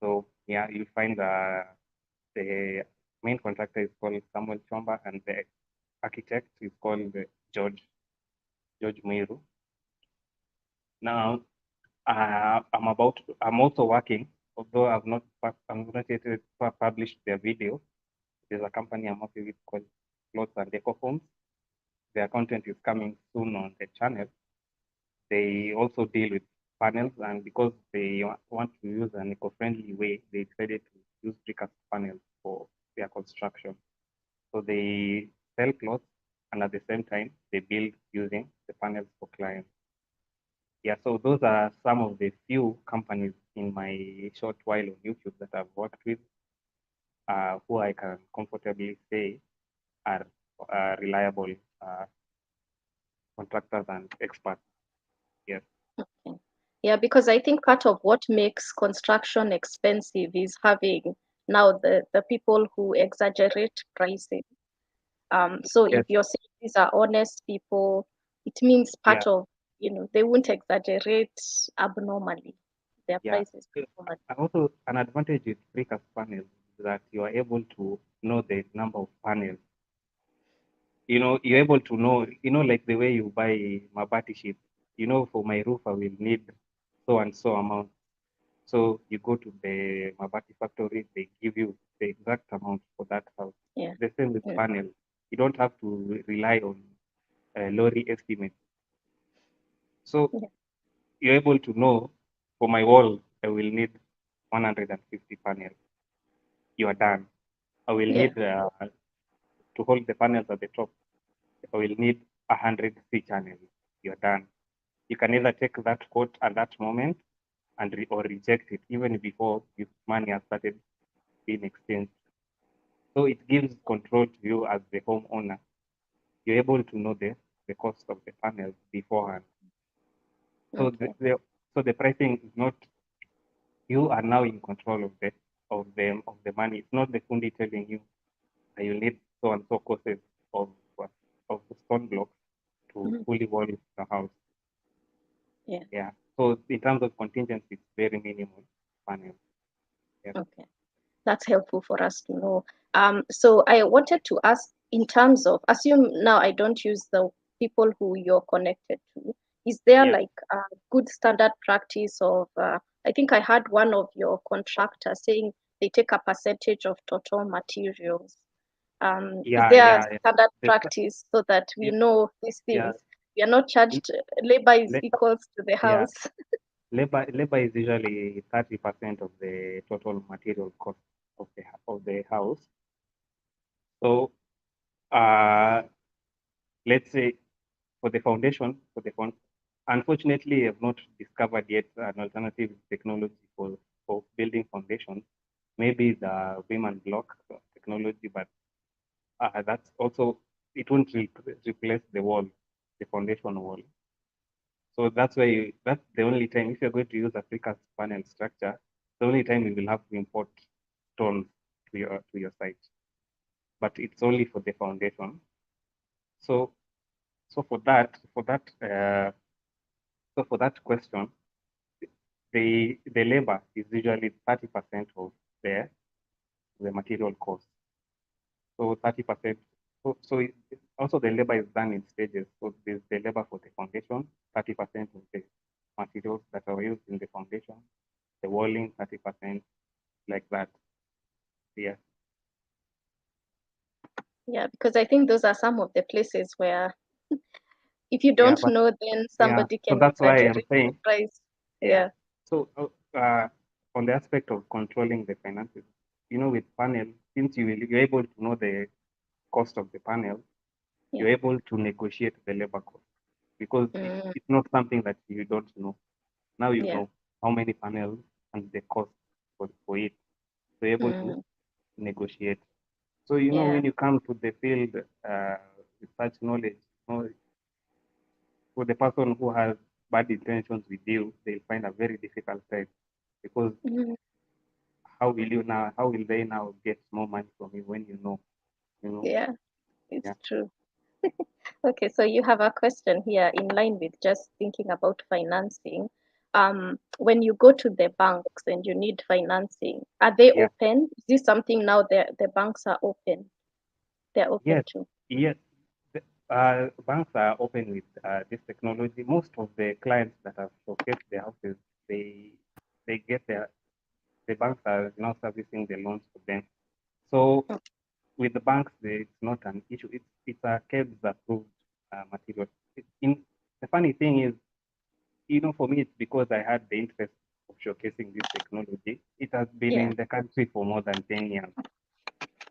So yeah, you find the main contractor is called Samuel Chomba, and the architect is called George Muiru. Now I'm also working, although I'm not yet published their video. There's a company I'm working with called 𝐓𝐡𝐿. Their content is coming soon on the channel. They also deal with panels, and because they want to use an eco-friendly way, they decided to use precast panels for their construction. So they sell cloths, and at the same time, they build using the panels for clients. Yeah, so those are some of the few companies in my short while on YouTube that I've worked with. who I can comfortably say are reliable contractors and experts. Yes. Okay. Yeah, because I think part of what makes construction expensive is having now the people who exaggerate pricing. So Yes. if you're saying these are honest people, it means Yeah. part of, they won't exaggerate abnormally their Yeah. prices abnormally. And also, an advantage with precast panels is that you are able to know the number of panels. You're able to know, like the way you buy mabati sheet. For my roof, I will need so and so amount. So you go to the mabati factory, they give you the exact amount for that house. Yeah. The same with Yeah. panels. You don't have to rely on lorry estimates. So Yeah. you're able to know, for my wall, I will need 150 panels. You are done. I will Yeah. need to hold the panels at the top. I will need 100 C channels. You're done. You can either take that quote at that moment or reject it even before this money has started being exchanged. So it gives control to you as the homeowner. You're able to know the cost of the panels beforehand. So Okay. the pricing is not, you are now in control of the money. It's not the fundi telling you that you need so and so courses of of the stone blocks to Mhm. fully wall the house. Yeah. Yeah. So in terms of contingency, it's very minimal panels. Yeah. Okay. That's helpful for us to know. So I wanted to ask, in terms of, assume now I don't use the people who you're connected to, is there Yeah. like a good standard practice of, I think I had one of your contractors saying they take a percentage of total materials. Is Yeah. there a Yeah. Yeah. standard The, practice so that we yeah. know these Yeah. things? We are not charged, labor is Le- equals to the yeah. house. Labor is usually 30% of the total material cost of the house. So uh, let's say unfortunately, I've not discovered yet an alternative technology for building foundations. Maybe the beam and block technology, but that's also, it won't replace the wall, the foundation wall. So that's the only time, if you're going to use a precast panel structure, the only time you will have to import stones to your site. But it's only for the foundation. So so for that question, the labor is usually 30% of the material cost. So 30%. Also the labor is done in stages. So there's the labor for the foundation, 30% of the materials that are used in the foundation, the walling, 30%, like that. Yeah. Yeah, because I think those are some of the places where if you Yeah. don't But know, then yeah. somebody So can that's why I'm exaggerate the saying, price. yeah. Yeah. So on the aspect of controlling the finances, with panel, since you're able to know the cost of the panel, Yeah. you're able to negotiate the labor cost because Mm, it's not something that you don't know. Now you yeah. know how many panels and the cost for it. So you're able to Mm, negotiate. So yeah. when you come to the field with such knowledge, for the person who has bad intentions with you, they'll find a very difficult time because Mm, how will they now get more money from you when you know, yeah, it's yeah, true. Okay, so you have a question here in line with just thinking about financing. When you go to the banks and you need financing, are they yeah, open? Is this something now the banks are open? They're open yes, to. yes. Banks are open with this technology. Most of the clients that have showcased their houses, they get the banks are now servicing the loans for them. So Okay. with the banks, it's not an issue. It's a KEBS approved material. The funny thing is, for me, it's because I had the interest of showcasing this technology. It has been Yeah. in the country for more than 10 years.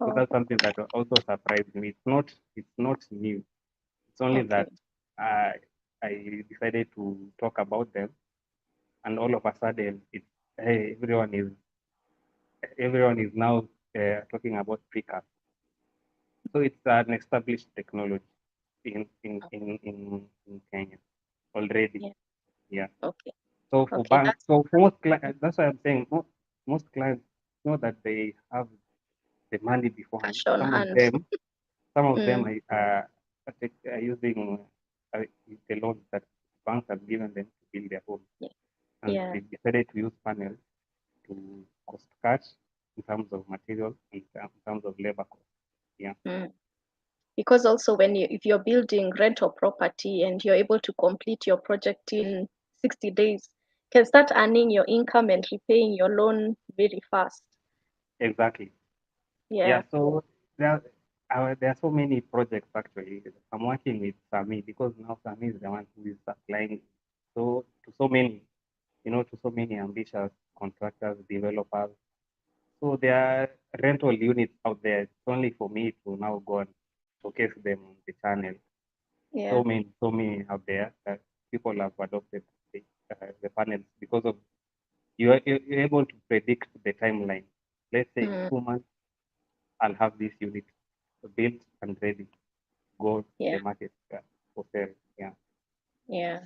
So Oh, that's something that also surprised me. It's not new. It's only okay. that I I decided to talk about them, and all of a sudden, hey, everyone is now. talking about precast. So it's an established technology in Kenya already. Yeah. Okay. So for Okay. banks, so for most clients, that's why I'm saying most clients know that they have the money beforehand. Cash on hand. Some of them are using the loans that banks have given them to build their home, and they decided to use panels to cost cut in terms of materials, in terms of labor cost. Yeah. Because also if you're building rental property and you're able to complete your project in 60 days, you can start earning your income and repaying your loan very fast. Exactly. Yeah. So there are so many projects actually. I'm working with Sami because now Sami is the one who is supplying to so many ambitious contractors, developers. So there are rental units out there. It's only for me to now go and showcase them on the channel. So many out there that people have adopted the panels because of you're able to predict the timeline. Let's say in 2 months, I'll have this unit built and ready to go to the market for sale. Yeah.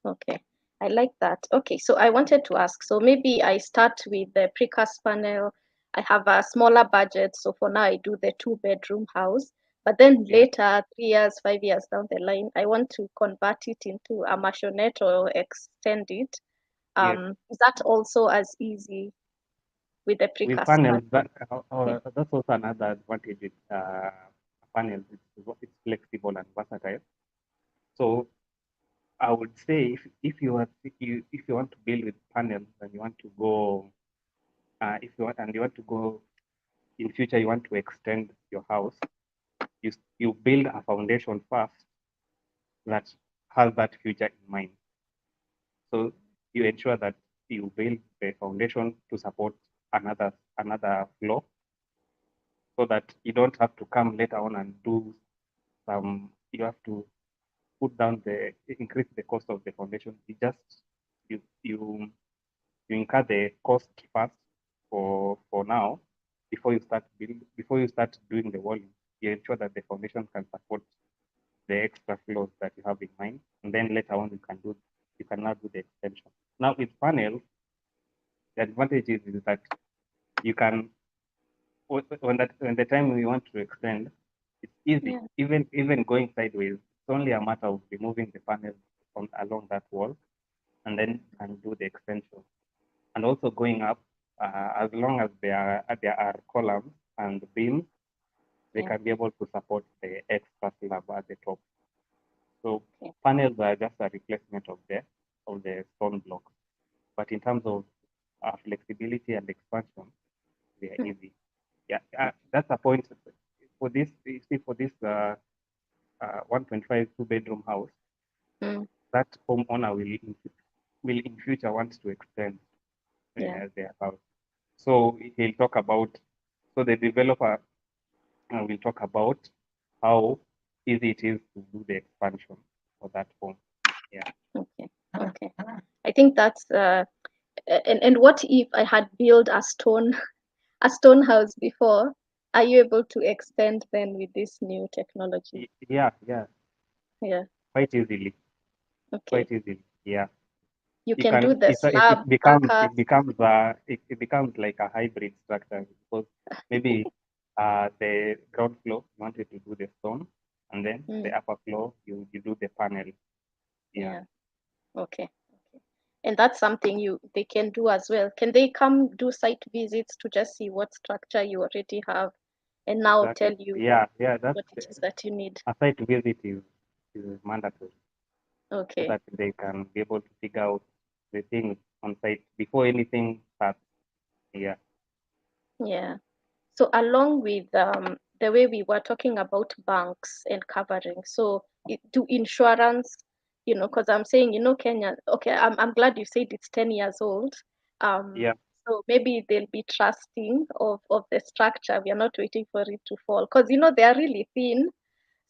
Okay. I like that. Okay. So I wanted to ask, so maybe I start with the precast panel. I have a smaller budget. So for now, I do the 2-bedroom house. But then later, 3 years, 5 years down the line, I want to convert it into a maisonette or extend it. Is that also as easy with the With precast panels, panel? that's also another advantage with panels. It's flexible and versatile. So I would say if you want to build with panels and you want to go you want to go in future, you want to extend your house, you build a foundation first that has that future in mind. So you ensure that you build the foundation to support another floor, so that you don't have to come later on and do you have to increase the cost of the foundation. You incur the cost first for now before you start doing the walling. You ensure that the foundation can support the extra floors that you have in mind, and then later on you can now do the extension. Now with panels, the advantage is that you can when the time you want to extend, it's easy. Even going sideways, it's only a matter of removing the panels along that wall, and then you can do the extension. And also going up, as long as there are columns and beams, they can be able to support the extra slab at the top. So panels are just a replacement of the stone blocks. But in terms of flexibility and expansion, they are easy. Yeah, that's a point for this. You see, for this 1.5 2-bedroom house, that homeowner will in future want to extend their house. So he'll talk about. So the developer will talk about how easy it is to do the expansion for that home. Yeah. Okay. I think that's and what if I had built a stone house before? Are you able to extend then with this new technology? Yeah. Quite easily. Okay. Quite easily. Yeah. You can do the slab it becomes like a hybrid structure, because maybe the ground floor you wanted to do the stone, and then the upper floor you do the panel. Yeah. Okay. And that's something they can do as well. Can they come do site visits to just see what structure you already have, and now tell you that's what it is that you need? A site visit is mandatory. Okay. So that they can be able to figure out the things on site before anything starts. Yeah. Yeah. So along with the way we were talking about banks and covering, so do insurance, because I'm saying, Kenya, okay, I'm glad you said it's 10 years old. So maybe they'll be trusting of the structure. We are not waiting for it to fall, because, they are really thin.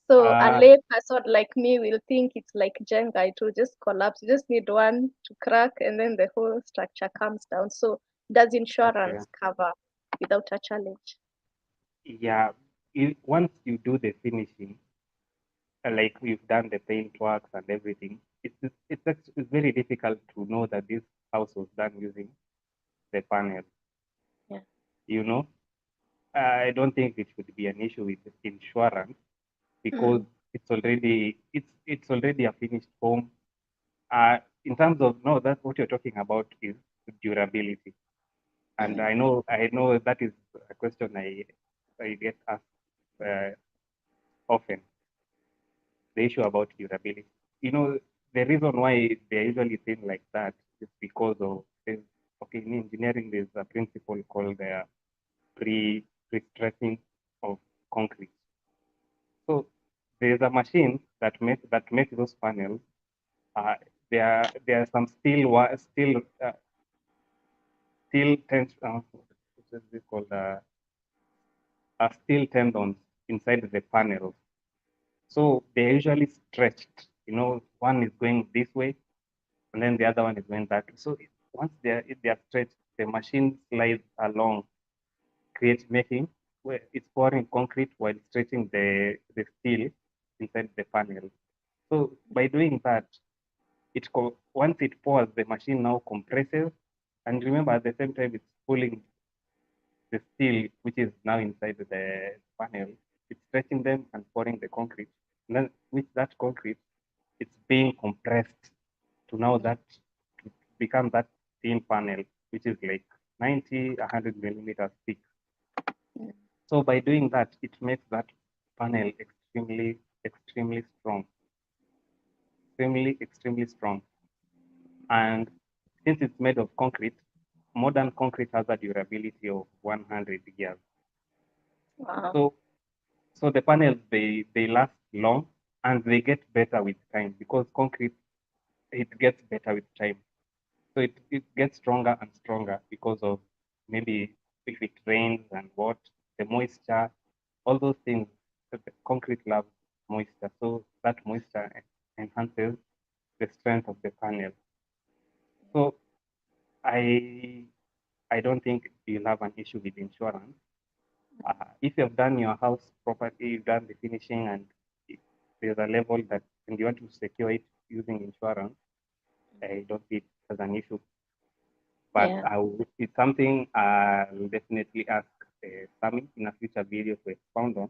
So a lay person like me will think it's like Jenga, it will just collapse. You just need one to crack and then the whole structure comes down. So does insurance cover without a challenge? Yeah, once you do the finishing, like you've done the paint works and everything, it's very difficult to know that this house was done using the panel. Yeah. You know, I don't think it should be an issue with insurance because it's already a finished home. In terms of no, that's what you're talking about is durability, and I know that is a question I get asked often. The issue about durability. You know, the reason why they're usually seen like that is because of okay, in engineering there's a principle called the pre-stressing of concrete. So there's a machine that makes those panels. Uh, there are some steel what is this called steel tendons inside the panels. So they're usually stretched. You know, one is going this way, and then the other one is going that way. So once they are stretched, the machine slides along, creates making where it's pouring concrete while stretching the steel inside the panel. So by doing that, once it pours, the machine now compresses, and remember at the same time it's pulling the steel which is now inside the panel. It's stretching them and pouring the concrete. And then with that concrete, it's being compressed to now that to become that thin panel, which is like 90, 100 millimeters thick. So by doing that, it makes that panel extremely strong, extremely strong. And since it's made of concrete, modern concrete has a durability of 100 years. Wow. So the panels they last long and they get better with time because concrete it gets better with time. So it gets stronger and stronger because of maybe if it rains and what the moisture, all those things. The concrete loves moisture, so that moisture enhances the strength of the panel. So I I don't think you'll have an issue with insurance. If you've done your house properly, you've done the finishing, and there's a level that and you want to secure it using insurance, I don't see it as an issue. But Yeah. it's something I'll definitely ask Sami in a future video to expound on,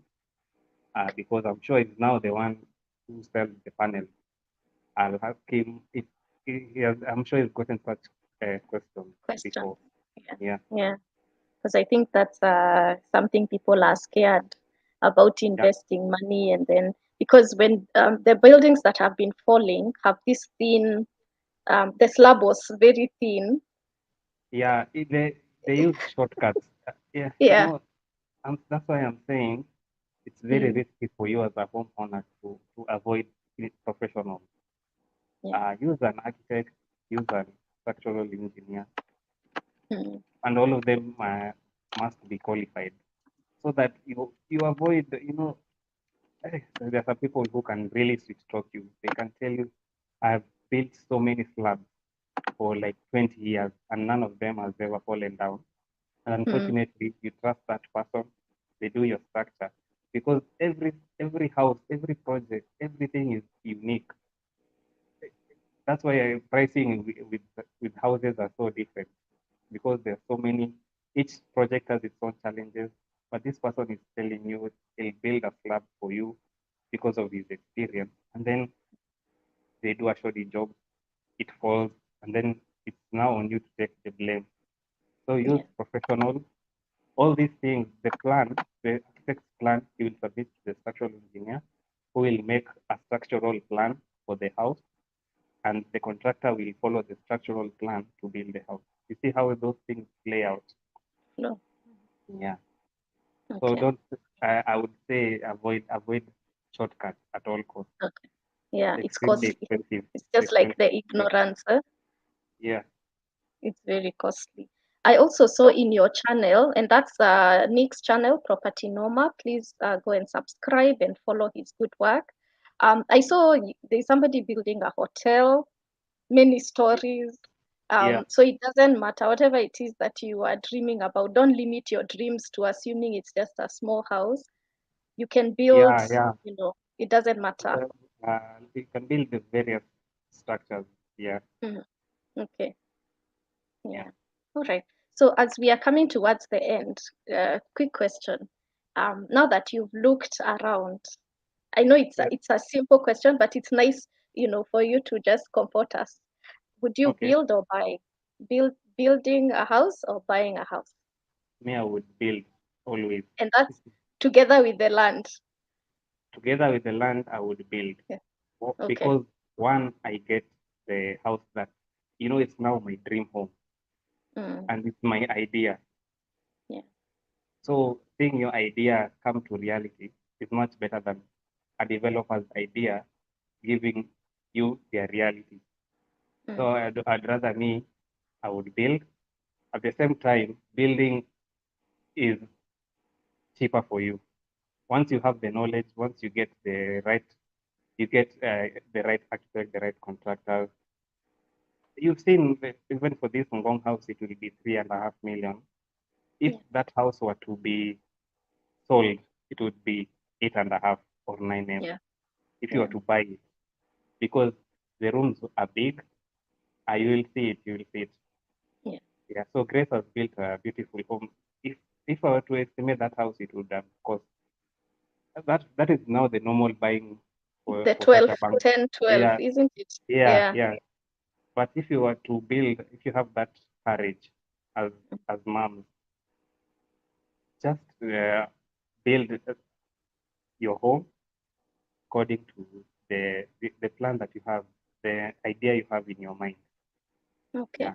because I'm sure he's now the one who sells the panel. I'll ask him if I'm sure he's gotten such questions Question. before. Yeah. Yeah, Yeah. Because I think that's something people are scared about yeah, investing money, and then because when the buildings that have been falling have this thin, the slab was very thin. yeah. They use shortcuts. Yeah, you Yeah. know, that's why I'm saying it's very Mm. risky for you as a homeowner to avoid professionals. Yeah. Use an architect, use a structural engineer, Mm. and all of them must be qualified so that you avoid, there are some people who can really switch talk you. They can tell you, I've built so many slabs for like 20 years and none of them has ever fallen down. And Mm. unfortunately, you trust that person, they do your structure because every house, every project, everything is unique. That's why pricing with houses are so different because there are so many. Each project has its own challenges, but this person is telling you he'll build a slab for you because of his experience, and then they do a shoddy job, it falls, and then it's now on you to take the blame. So use Yeah. professionals. All these things, the architect's plan, you will submit to the structural engineer, who will make a structural plan for the house, and the contractor will follow the structural plan to build the house. You see how those things play out? No. Yeah. So Okay. don't. I would say avoid shortcuts at all costs. Okay. Yeah, it's Extremely costly. expensive. It's just like Expensive. the Yeah. ignorance. Yeah. It's very costly. I also saw in your channel, and that's Nick's channel, Property Noma. Please go and subscribe and follow his good work. I saw there's somebody building a hotel, many stories. So it doesn't matter, whatever it is that you are dreaming about, don't limit your dreams to assuming it's just a small house. You can build, it doesn't matter. You can build the various structures. Okay. All right. So as we are coming towards the end, quick question. Now that you've looked around, I know it's a simple question, but it's nice, for you to just comfort us. Would you build or buy? Building a house or buying a house? Me, I would build always. And that's together with the land. Together with the land, I would build. Because one, I get the house that, it's now my dream home. And it's my idea. So seeing your idea come to reality is much better than a developer's idea giving you their reality. So I'd rather I would build. At the same time, building is cheaper for you. Once you have the knowledge, once you get the right architect, the right contractor. You've seen even for this Ngong house, it will be 3.5 million. If that house were to be sold, it would be 8.5 or 9 M. If you were to buy it, because the rooms are big, you will see it. So Grace has built a beautiful home. If I were to estimate that house, it would cost. That is now the normal buying for the 12, 10, 12, isn't it? Yeah. But if you were to build, if you have that courage as moms, just build your home according to the plan that you have, the idea you have in your mind. Okay.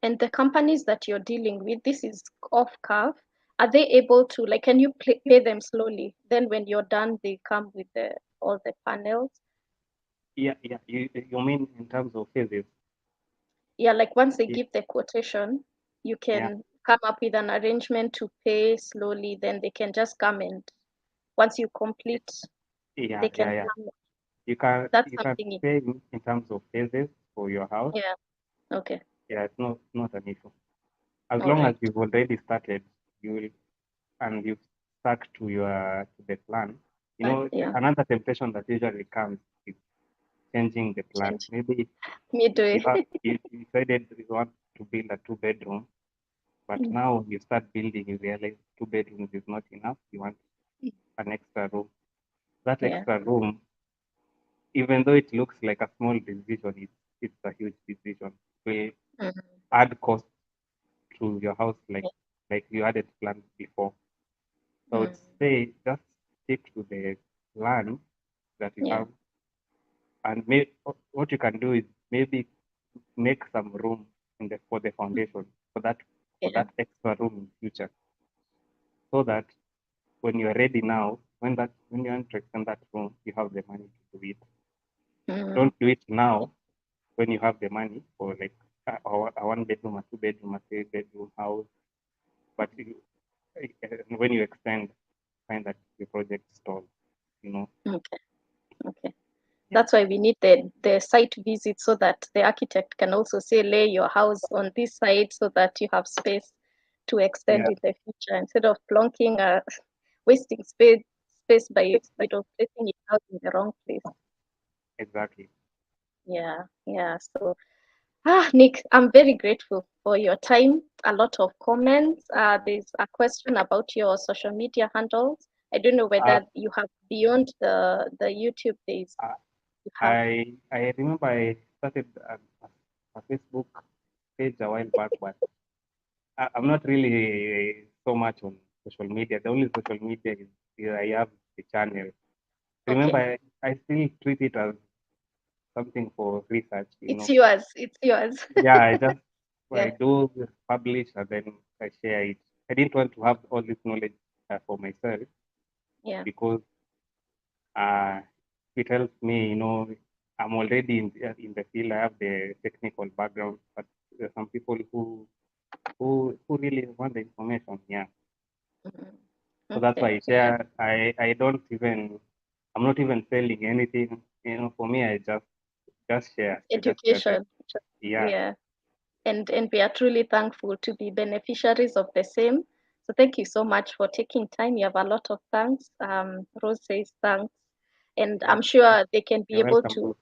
And the companies that you're dealing with, this is off curve. Are they able to, like, can you pay them slowly? Then when you're done, they come with all the panels? Yeah. You mean in terms of phases? Yeah, like once they give the quotation, you can come up with an arrangement to pay slowly. Then they can just come and once you complete, they can come. You can pay in terms of phases for your house. Yeah. Okay. Yeah, it's not an issue. As long as you've already started, you've stuck to the plan. Another temptation that usually comes is changing the plan. Maybe you decided you want to build a 2-bedroom, but now you start building, you realize 2 bedrooms is not enough. You want an extra room. That extra room, even though it looks like a small decision, it's a huge decision. It will add cost to your house like you hadn't planned before. So I would say just stick to the plan that you have. And what you can do is maybe make some room for the foundation for that extra room in future. So that when you're ready now, when you're interested in that room, you have the money to do it. Don't do it now when you have the money for like a 1-bedroom, a 2-bedroom, a 3-bedroom house. But when you extend, find that the project stalls, Okay. That's why we need the site visit so that the architect can also say, lay your house on this side so that you have space to extend in the future instead of plonking, wasting space by placing your house in the wrong place. Exactly. Yeah. So, Nick, I'm very grateful for your time. A lot of comments. There's a question about your social media handles. I don't know whether you have beyond the YouTube days. I remember I started a Facebook page a while back, but I'm not really so much on social media. The only social media is I have the channel. Remember, I still treat it as something for research. It's yours. Yeah, I do publish and then I share it. I didn't want to have all this knowledge for myself. Because it helps me, I'm already in the field. I have the technical background, but there are some people who really want the information. So that's why I share. I'm not even selling anything. For me, I just share. Education. Yeah. and we are truly thankful to be beneficiaries of the same. So thank you so much for taking time. You have a lot of thanks. Rose says thanks, and I'm sure they can be able to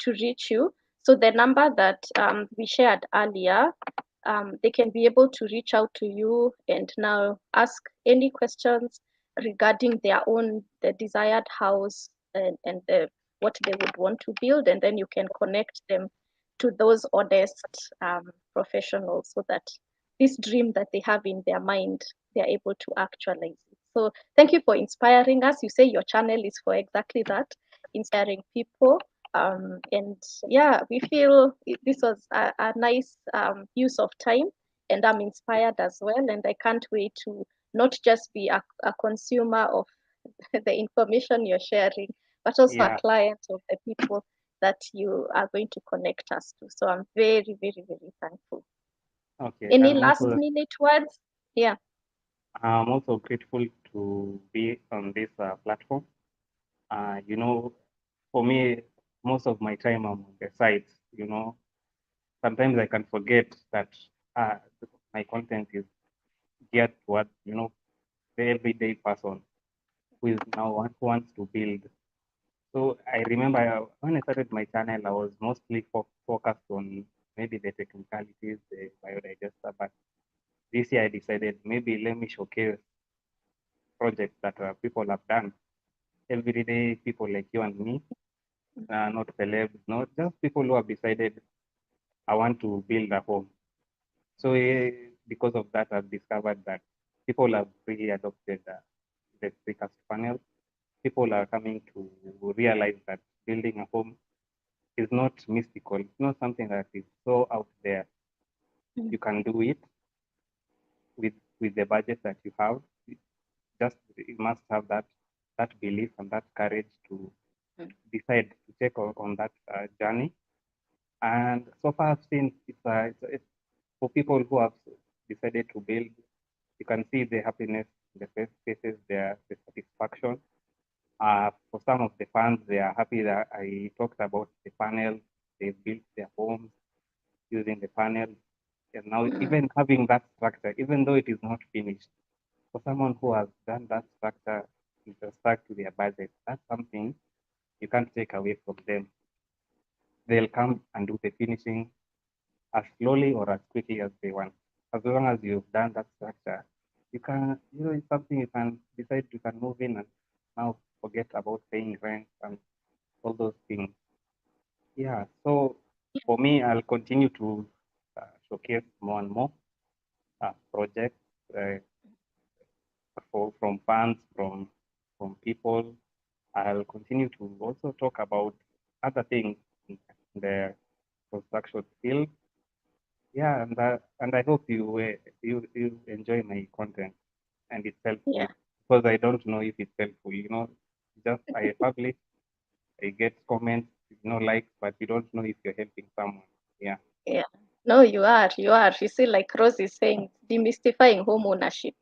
reach you. So the number that we shared earlier, they can be able to reach out to you and now ask any questions regarding the desired house and what they would want to build, and then you can connect them to those honest professionals so that this dream that they have in their mind, they're able to actualize it. So thank you for inspiring us. You say your channel is for exactly that, inspiring people. And yeah, we feel this was a nice use of time, and I'm inspired as well. And I can't wait to not just be a consumer of the information you're sharing, but also a client of the people that you are going to connect us to. So I'm very, very, very thankful. Okay. Any last minute words? Yeah. I'm also grateful to be on this platform. You know, for me, most of my time I'm on the sites, you know. Sometimes I can forget that my content is geared toward, you know, the everyday person who is now who wants to build. So I remember when I started my channel, I was mostly focused on maybe the technicalities, the biodigester, but this year I decided maybe let me showcase projects that people have done. Everyday people like you and me, not celebs, not just people who have decided I want to build a home. So because of that, I've discovered that people have really adopted the precast panel. People are coming to realize that building a home is not mystical. It's not something that is so out there. You can do it with the budget that you have. You must have that belief and that courage to decide to take on that journey. And so far, I've seen it's for people who have decided to build. You can see the happiness in the faces, the satisfaction. For some of the fans, they are happy that I talked about the panels. They built their homes using the panels. And now even having that structure, even though it is not finished, for someone who has done that structure, it's stuck to their budget, that's something you can't take away from them. They'll come and do the finishing as slowly or as quickly as they want. As long as you've done that structure, you can, you know, it's something you can decide you can move in and now forget about paying rent and all those things. Yeah, so for me, I'll continue to showcase more and more projects from fans, from people. I'll continue to also talk about other things in the construction field. Yeah, and I hope you enjoy my content and it's helpful because I don't know if it's helpful. You know, just I publish, I get comments, you know, likes, but you don't know if you're helping someone. Yeah. Yeah. No, you are. You are. You see, like Rose is saying, demystifying home ownership,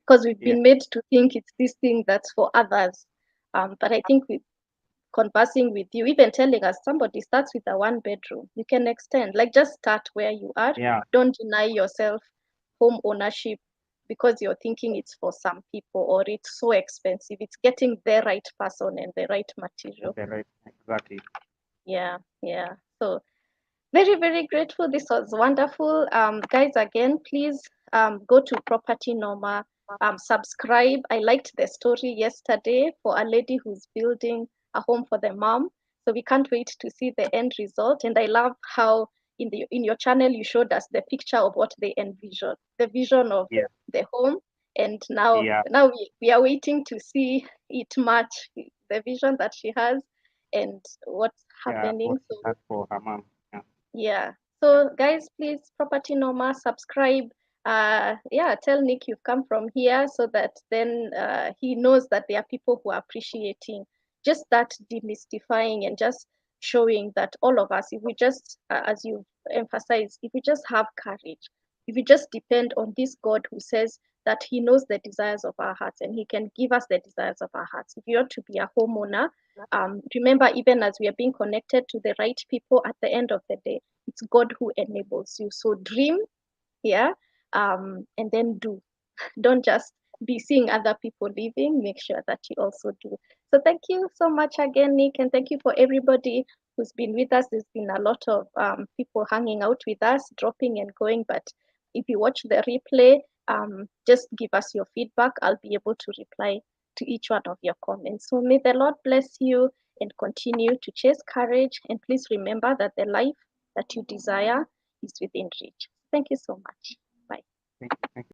because we've been made to think it's this thing that's for others. But I think with conversing with you, even telling us somebody starts with a 1 bedroom, you can extend. Like just start where you are. Yeah. Don't deny yourself home ownership because you're thinking it's for some people or it's so expensive. It's getting the right person and the right material. The right, exactly. Yeah, yeah. So very, very grateful. This was wonderful. Guys, again, please go to Property Noma, subscribe. I liked the story yesterday for a lady who's building a home for the mom. So we can't wait to see the end result. And I love how in your channel you showed us the picture of what they envision, the vision of the home. And now we are waiting to see it match the vision that she has and what's happening. What for her mom. Yeah. So guys, please, Property Noma, subscribe. Yeah, tell Nick you've come from here so that then he knows that there are people who are appreciating just that demystifying and just showing that all of us, if we just, as you emphasize, if we just have courage, if we just depend on this God who says, that he knows the desires of our hearts and he can give us the desires of our hearts. If you want to be a homeowner, remember, even as we are being connected to the right people, at the end of the day, it's God who enables you. So dream, yeah, and then do. Don't just be seeing other people living, make sure that you also do. So thank you so much again, Nick, and thank you for everybody who's been with us. There's been a lot of people hanging out with us, dropping and going, but if you watch the replay, just give us your feedback. I'll be able to reply to each one of your comments. So may the Lord bless you and continue to chase courage. And please remember that the life that you desire is within reach. Thank you so much. Bye. Thank you.